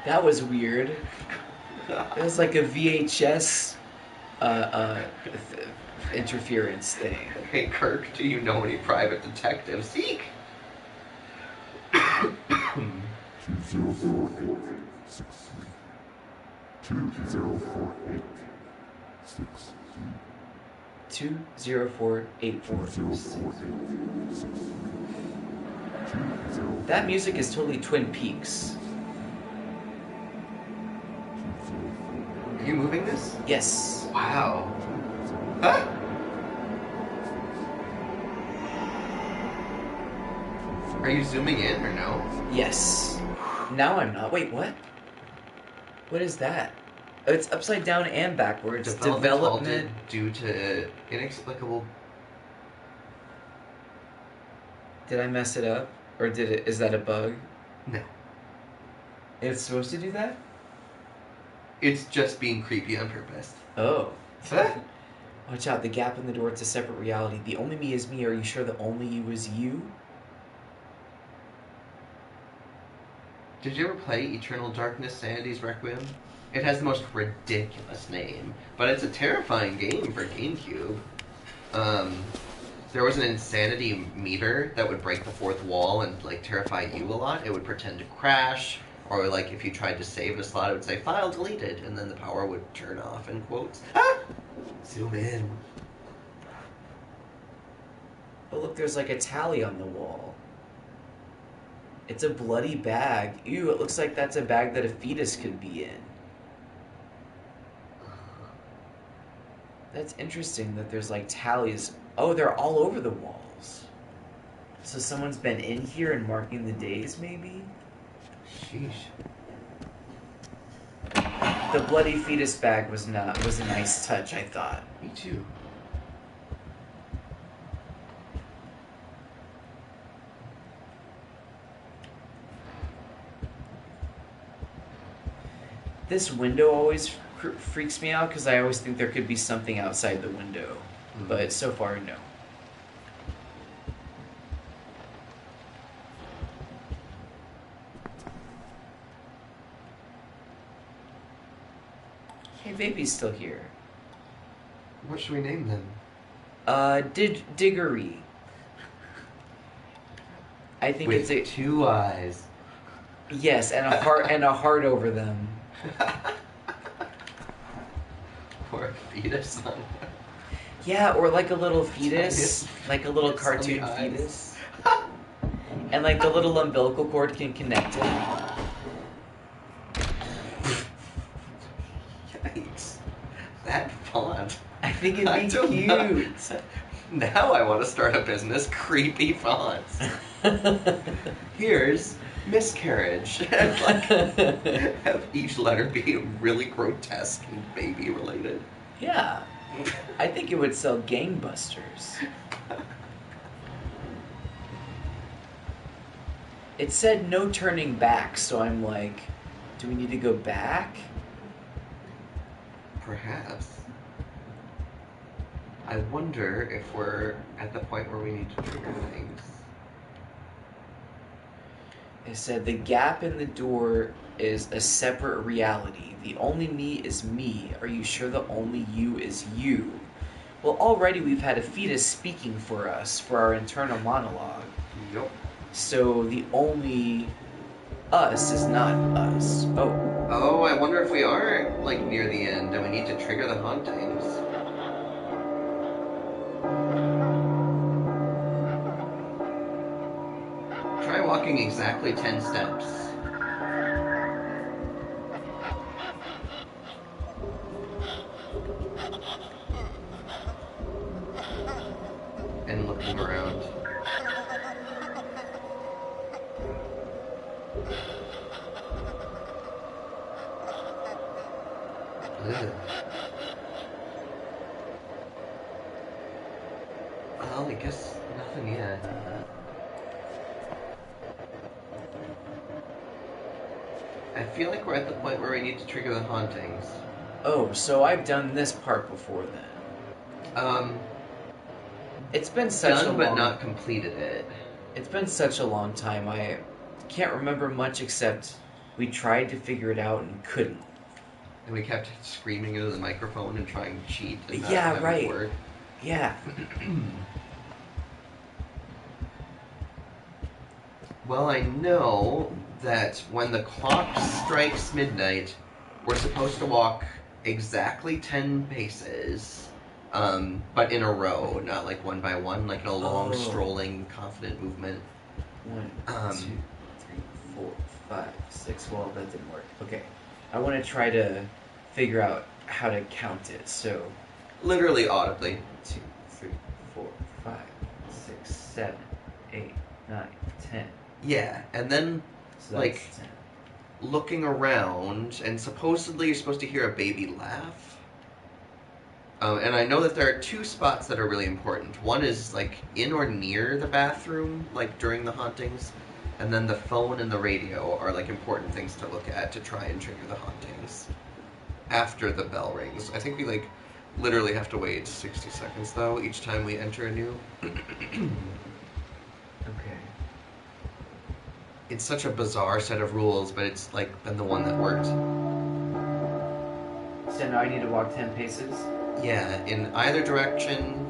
That was weird. It was like a VHS interference thing. Hey, Kirk, do you know any private detectives? Seek! 20484. That music is totally Twin Peaks. Are you moving this? Yes. Wow. Huh? Are you zooming in or no? Yes. Now I'm not. Wait, what? What is that? Oh, it's upside down and backwards. Development due to inexplicable. Did I mess it up? Or did it? Is that a bug? No. It's supposed to do that? It's just being creepy on purpose. Oh. Huh? Watch out, the gap in the door, it's a separate reality. The only me is me. Are you sure the only you is you? Did you ever play Eternal Darkness Sanity's Requiem? It has the most ridiculous name, but it's a terrifying game for GameCube. There was an insanity meter that would break the fourth wall and, like, terrify you a lot. It would pretend to crash, or, like, if you tried to save in a slot, it would say, file deleted, and then the power would turn off, in quotes. Ah! Zoom in. Oh, look, there's like a tally on the wall. It's a bloody bag. Ew, it looks like that's a bag that a fetus could be in. That's interesting that there's like tallies. Oh, they're all over the walls. So someone's been in here and marking the days, maybe? Sheesh. The bloody fetus bag was a nice touch, I thought. Me too. This window always freaks me out because I always think there could be something outside the window. But so far, no. Hey, baby's still here. What should we name them? Diggory. I think With it's a 2 eyes. yes, and a heart over them. Or a fetus on. Yeah, or like a little fetus, Tiniest like a little fetus on the cartoon eyes. fetus, and like the little umbilical cord can connect it. Yikes. That font. I think it'd I be don't know. cute. Now I want to start a business. Creepy fonts. Here's miscarriage. And, like, have each letter be really grotesque and baby related. Yeah, I think it would sell gangbusters. It said no turning back, so I'm like, do we need to go back? Perhaps. I wonder if we're at the point where we need to trigger things. It said the gap in the door is a separate reality. The only me is me. Are you sure the only you is you? Well, already we've had a fetus speaking for us for our internal monologue. Yup. So the only us is not us. Oh. Oh, I wonder if we are, like, near the end and we need to trigger the hauntings. Try walking exactly 10 steps. And looking around. Ugh. Well, I guess nothing yet. I feel like we're at the point where we need to trigger the hauntings. Oh, so I've done this part before then. It's been such Done a but long... not completed it. It's been such a long time. I can't remember much except we tried to figure it out and couldn't. And we kept screaming into the microphone and trying to cheat. And not Yeah, having it right. work. Yeah. Well, I know that when the clock strikes midnight, we're supposed to walk exactly 10 paces, but in a row, not like one by one, like in a long, strolling, confident movement. 1, 2, 3, 4, 5, 6. Well, that didn't work. Okay. I want to try to figure out how to count it. So, Literally audibly. 2, 3, 4, 5, 6, 7, 8, 9, 10. Yeah, and then So Like- that's 10. looking around, and supposedly you're supposed to hear a baby laugh. And I know that there are 2 spots that are really important. One is like in or near the bathroom, like during the hauntings, and then the phone and the radio are like important things to look at to try and trigger the hauntings. After the bell rings, I think we like literally have to wait 60 seconds though each time we enter a new. Okay. It's such a bizarre set of rules, but it's like been the one that worked. So now I need to walk 10 paces? Yeah, in either direction.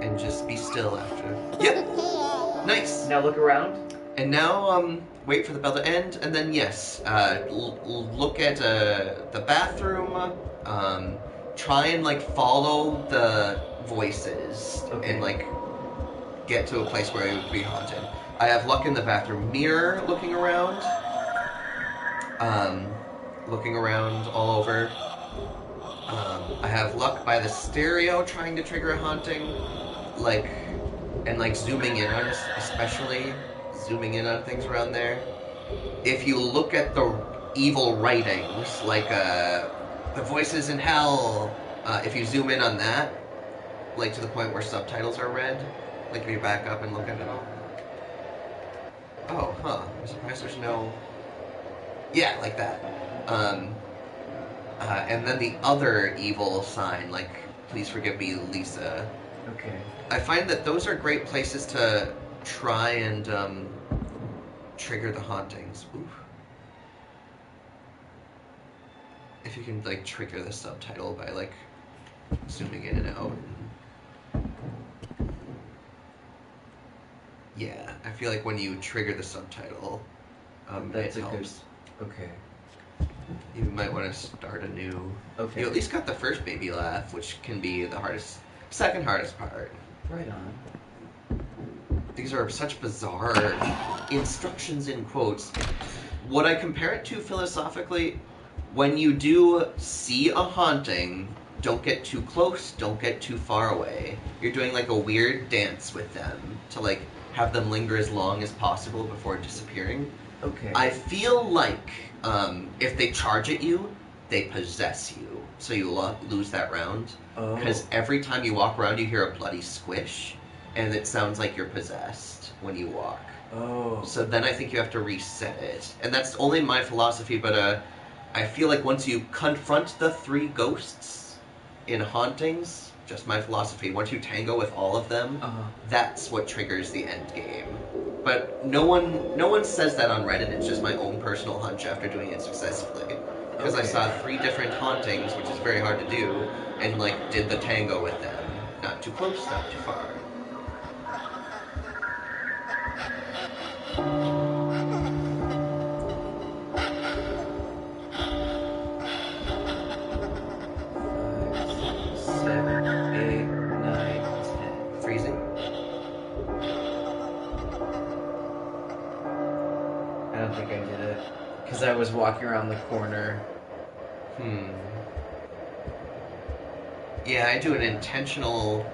And just be still after. Yep. Nice. Now look around. And now, wait for the bell to end, and then yes, look at the bathroom. Try and like follow the voices and like get to a place where it would be haunted. I have luck in the bathroom mirror, looking around. Looking around all over. I have luck by the stereo, trying to trigger a haunting, and zooming in on us, especially zooming in on things around there. If you look at the evil writings, like the voices in hell, if you zoom in on that, like to the point where subtitles are read, like if you back up and look at it all. Oh, huh. I'm surprised there's no... Yeah, like that. And then the other evil sign, like, please forgive me, Lisa. Okay. I find that those are great places to try and trigger the hauntings. Oof. If you can, like, trigger the subtitle by, like, zooming in and out. Yeah, I feel like when you trigger the subtitle, That's it a good... helps. Okay. You might want to start anew. Okay. You at least got the first baby laugh, which can be the second hardest part. Right on. These are such bizarre instructions in quotes. What I compare it to philosophically, when you do see a haunting, don't get too close, don't get too far away. You're doing like a weird dance with them to like have them linger as long as possible before disappearing. Okay. I feel like if they charge at you, they possess you, so you lose that round. Oh. Because every time you walk around, you hear a bloody squish, and it sounds like you're possessed when you walk. Oh. So then I think you have to reset it, and that's only my philosophy. But I feel like once you confront the 3 ghosts in Hauntings, just my philosophy, once you tango with all of them, that's what triggers the end game. But no one says that on Reddit. It's just my own personal hunch after doing it successfully. Because I saw 3 different Hauntings, which is very hard to do, and like did the tango with them. Not too close, not too far. Freezing. I don't think I did it. Because I was walking around the corner. Yeah, I do an intentional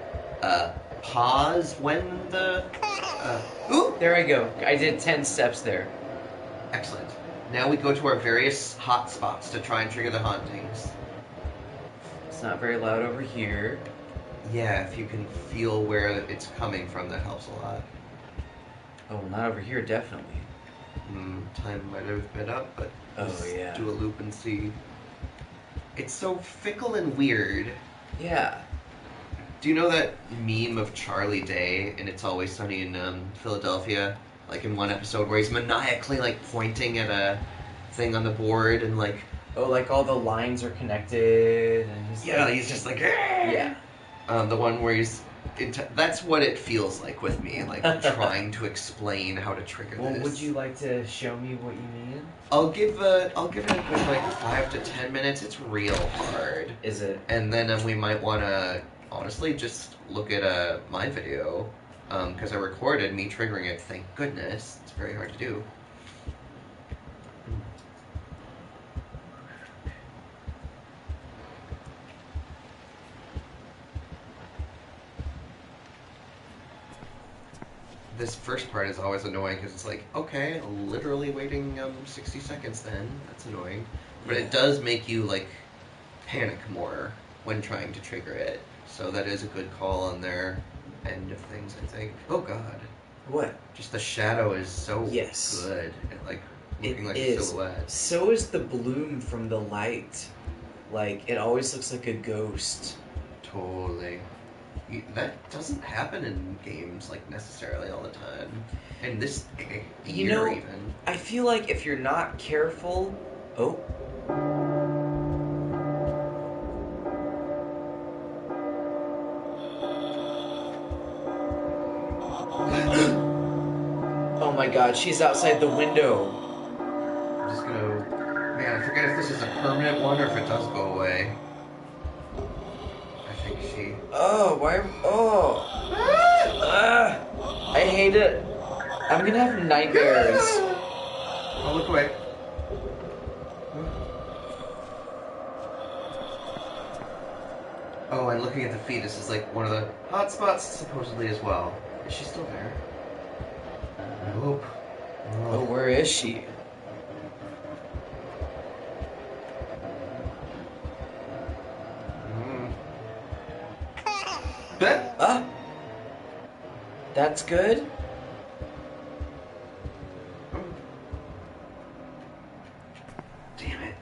pause when the... ooh! There I go. I did 10 steps there. Excellent. Now we go to our various hot spots to try and trigger the hauntings. It's not very loud over here. Yeah, if you can feel where it's coming from, that helps a lot. Oh, not over here, definitely. Time might have been up, but let's yeah. do a loop and see. It's so fickle and weird. Yeah. Do you know that meme of Charlie Day in It's Always Sunny in Philadelphia? Like in one episode where he's maniacally like pointing at a thing on the board and like... Oh, like all the lines are connected and he's he's just like... Yeah. The one where he's... that's what it feels like with me, like trying to explain how to trigger Well, this. would you like to show me what you mean? I'll give it a good like 5 to 10 minutes. It's real hard. Is it? And then we might want to honestly just look at my video because I recorded me triggering it. Thank goodness. It's very hard to do. This first part is always annoying because it's like, okay, literally waiting 60 seconds then. That's annoying. But it does make you, like, panic more when trying to trigger it. So that is a good call on their end of things, I think. Oh, God. What? Just the shadow is so Yes. good. And, like, looking like is. a silhouette. So is the bloom from the light. Like, it always looks like a ghost. Totally. That doesn't happen in games, like, necessarily all the time. And this year, even. I feel like if you're not careful... Oh. Oh my god, she's outside the window. I'm just gonna... Man, I forget if this is a permanent one or if it does go away. I think she... Oh, why... Oh. I hate it. I'm gonna have nightmares. Oh, look away. Oh, and looking at the feet, this is like one of the hot spots supposedly as well. Is she still there? Nope. Oh, where is she? That's good? Damn it.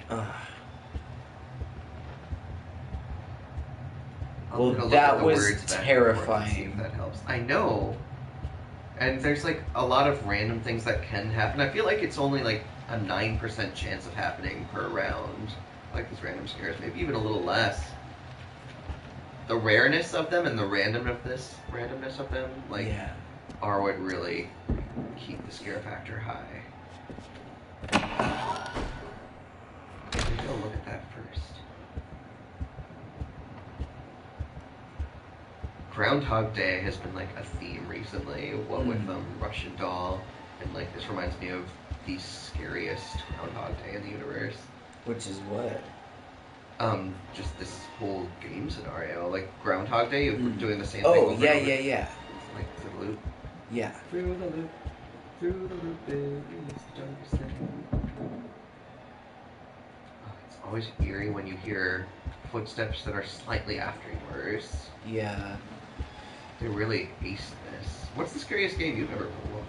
Well, that was terrifying. See if that helps. I know. And there's like a lot of random things that can happen. I feel like it's only like a 9% chance of happening per round. Like these random scares, maybe even a little less. The rareness of them and the randomness of them, like, are what really keep the scare factor high. Maybe I'll look at that first. Groundhog Day has been like a theme recently, what with Russian Doll, and like this reminds me of the scariest Groundhog Day in the universe. Which is what? Just this whole game scenario, like Groundhog Day, you're doing the same thing. Oh, over yeah, and over. yeah. Like through the loop. Yeah. Through the loop is the darkest thing. Oh, it's always eerie when you hear footsteps that are slightly after yours. Yeah. They really aced this. What's the scariest game you've ever played?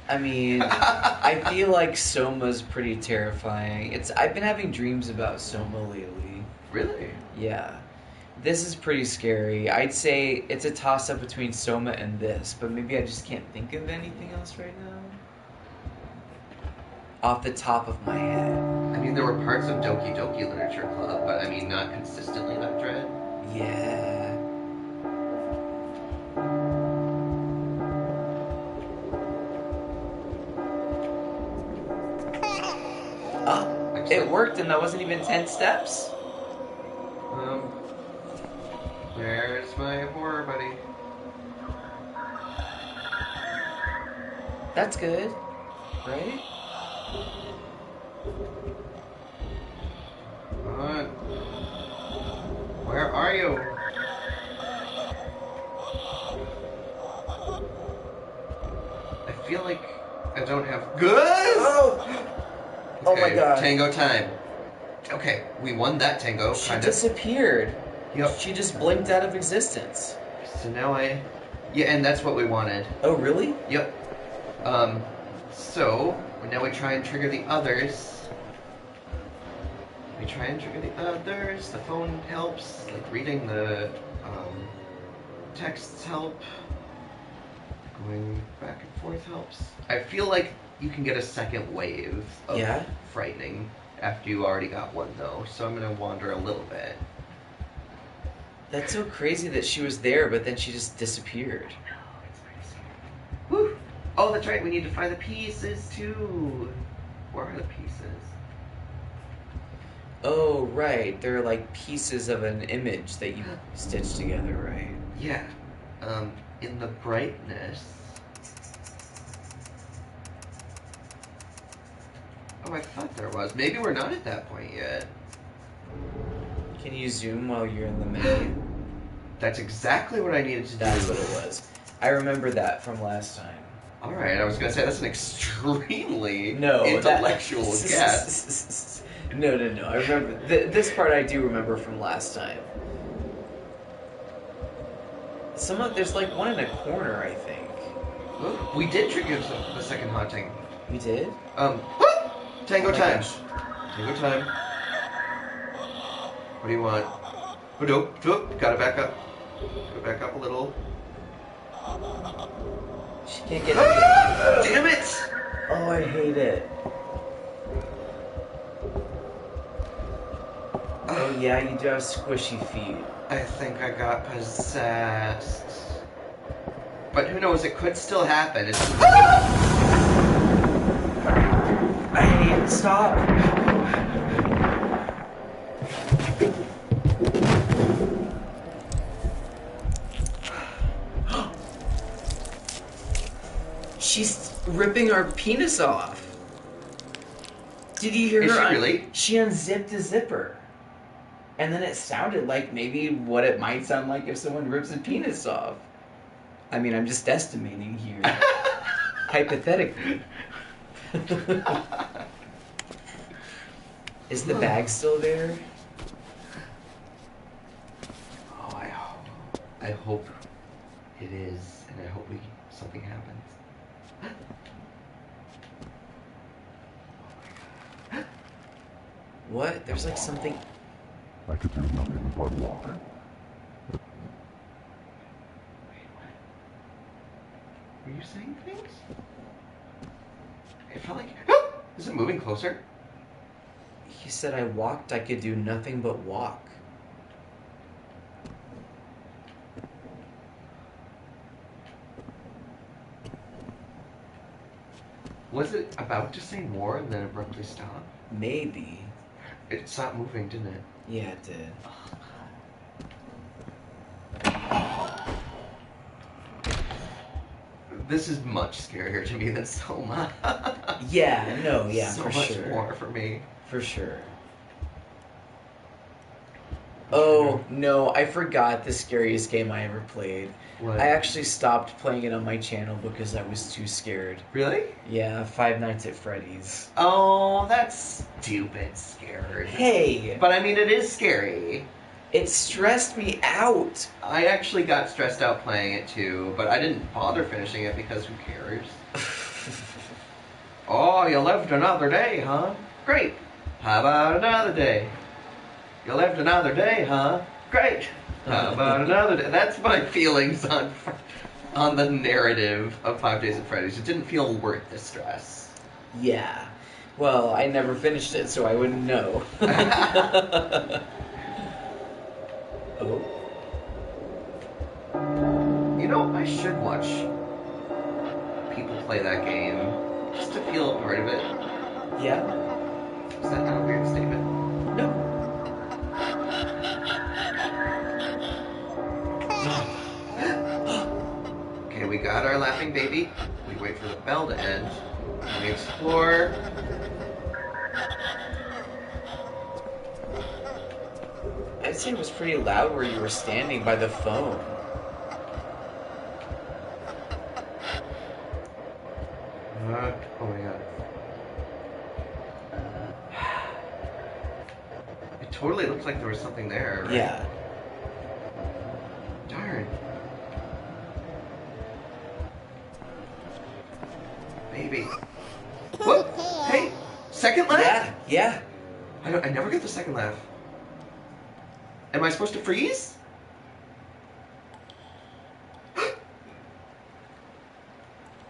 I mean, I feel like Soma's pretty terrifying. I've been having dreams about Soma lately. Really? Yeah. This is pretty scary. I'd say it's a toss-up between Soma and this, but maybe I just can't think of anything else right now. Off the top of my head. I mean, there were parts of Doki Doki Literature Club, but I mean, not consistently that dread. Yeah. Oh, it Excellent. worked and that wasn't even 10 steps? Where's my horror buddy? That's good, right? Where are you? I feel like I don't have good. Oh! Oh my god. Tango time. Okay, we won that tango. She Kind of. disappeared. Yep. She just blinked out of existence. So now yeah, and that's what we wanted. Oh, really? Yep. So now we try and trigger the others. We try and trigger the others. The phone helps. Like reading the texts help. Going back and forth helps. I feel like you can get a second wave of Yeah? frightening after you already got one though. So I'm gonna wander a little bit. That's so crazy that she was there, but then she just disappeared. Whew. Oh, that's right. We need to find the pieces too. Where are the pieces? Oh, right. They're like pieces of an image that you stitched together, right? Yeah. In the brightness. Oh, I thought there was. Maybe we're not at that point yet. Can you zoom while you're in the menu? That's exactly what I needed to do. That's what it was. I remember that from last time. All right, I was gonna say that's an extremely No, intellectual guess. No. I remember this part. I do remember from last time. There's like one in a corner, I think. Look, we did trigger the second haunting. We did? Tango Oh my time. gosh. Tango time. What do you want? Oh, no. Gotta back up. Gotta back up a little. She can't get it. Damn it! Oh, I hate it. Oh yeah, you do have squishy feet. I think I got possessed. But who knows, it could still happen. I hate it. Stop. She's ripping our penis off. Did you hear Is her? she really? She unzipped a zipper. And then it sounded like maybe what it might sound like if someone rips a penis off. I mean, I'm just estimating here. Hypothetically. Is the bag still there? Oh, I hope it is, and I hope something happens. What? There's like something. I could do nothing but walk. Were you saying things? It felt like. Is it moving closer? He said I walked, I could do nothing but walk. Was it about to say more and then abruptly stop? Maybe. It stopped moving, didn't it? Yeah, it did. This is much scarier to me than Soma. Yeah, no, yeah, so for much sure. more for me. For sure. Oh, no, I forgot the scariest game I ever played. What? I actually stopped playing it on my channel because I was too scared. Really? Yeah, Five Nights at Freddy's. Oh, that's stupid scared. Hey! But I mean, it is scary. It stressed me out! I actually got stressed out playing it too, but I didn't bother finishing it because who cares? Oh, you lived another day, huh? Great. How about another day? You lived another day, huh? Great. How about another day? That's my feelings on the narrative of 5 Days at Freddy's. It didn't feel worth the stress. Yeah. Well, I never finished it, so I wouldn't know. Oh. You know, I should watch people play that game just to feel a part of it. Yeah? Is that not a weird statement? No. Okay, we got our laughing baby. We wait for the bell to end. And we explore. I'd say it was pretty loud where you were standing by the phone. Oh my god. It totally looks like there was something there, right? Yeah. Darn. Baby. What? Hey! Second laugh? Yeah. I never get the second laugh. Am I supposed to freeze?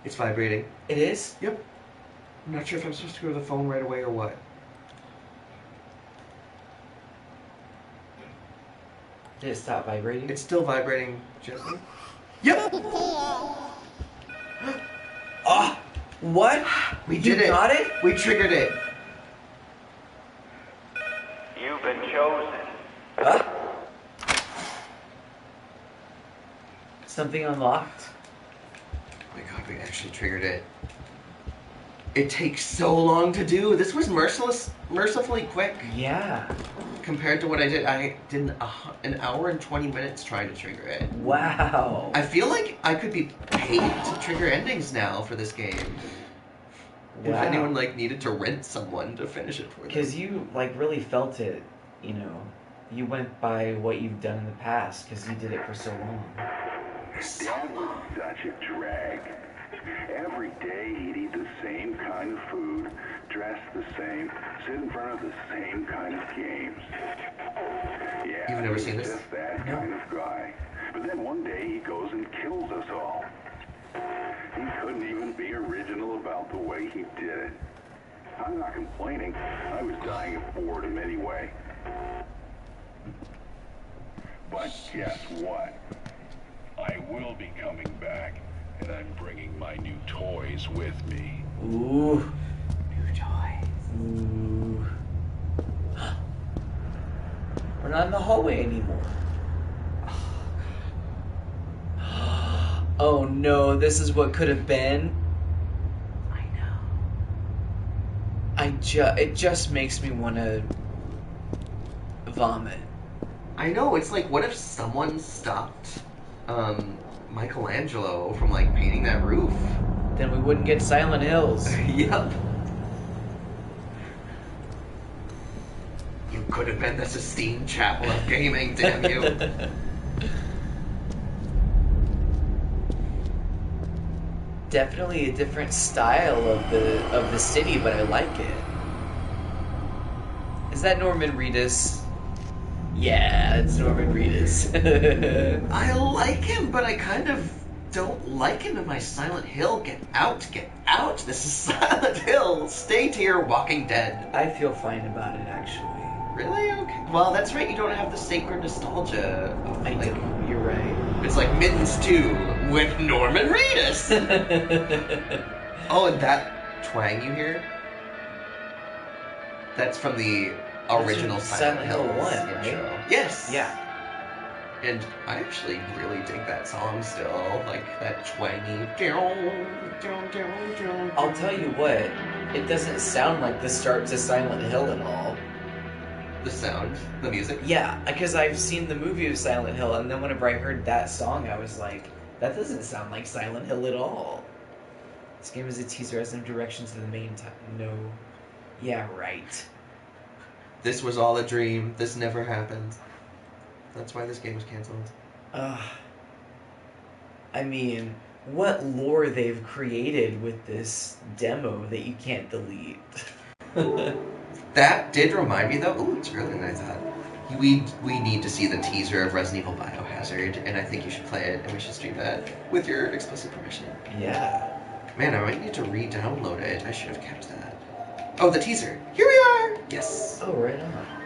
It's vibrating. It is? Yep. I'm not sure if I'm supposed to go to the phone right away or what. Did it stop vibrating? It's still vibrating gently. Yep! Oh! What? We You did it. got it? We triggered it. You've been chosen. Huh? Something unlocked? Oh my god, we actually triggered it. It takes so long to do. This was mercifully quick Yeah. compared to what I did. I did an hour and 20 minutes trying to trigger it. Wow. I feel like I could be paid to trigger endings now for this game. If Wow. anyone needed to rent someone to finish it for them. Because you really felt it, you know. You went by what you've done in the past because you did it for so long. Dad was such a drag. Every day he'd eat the same kind of food, dress the same, sit in front of the same kind of games. Yeah, You've never he seen was this? just that No. kind of guy. But then one day he goes and kills us all. He couldn't even be original about the way he did it. I'm not complaining. I was dying of boredom anyway. But guess what? I will be coming back, and I'm bringing my new toys with me. Ooh. New toys. Ooh. We're not in the hallway anymore. Oh no, this is what could have been. I know. It just makes me want to vomit. I know, it's like, what if someone stopped Michelangelo from painting that roof? Then we wouldn't get Silent Hills. Yep. You could have been the Sistine Chapel of gaming, damn you. Definitely a different style of the city, but I like it. Is that Norman Reedus? Yeah, it's Norman Reedus. I like him, but I kind of don't like him in my Silent Hill. Get out, get out. This is Silent Hill. Stay to your Walking Dead. I feel fine about it, actually. Really? Okay. Well, that's right. You don't have the sacred nostalgia of, I do. You're right. It's like Mittens 2 with Norman Reedus. Oh, and that twang you hear? That's from the original from Silent Hill 1, right? intro. Yes. Yeah. And I actually really dig that song still, like that twangy. I'll tell you what, it doesn't sound like the start to Silent Hill at all. The sound, the music. Yeah, because I've seen the movie of Silent Hill, and then whenever I heard that song, I was like, that doesn't sound like Silent Hill at all. This game is a teaser, has no direction to the main time. No. Yeah, right. This was all a dream. This never happened. That's why this game was canceled. I mean, what lore they've created with this demo that you can't delete. That did remind me though. Ooh, it's earlier than I thought. We need to see the teaser of Resident Evil Biohazard, and I think you should play it, and we should stream that with your explicit permission. Yeah. Man, I might need to re-download it. I should have kept that. Oh, the teaser. Here we are. Yes. Oh, right on.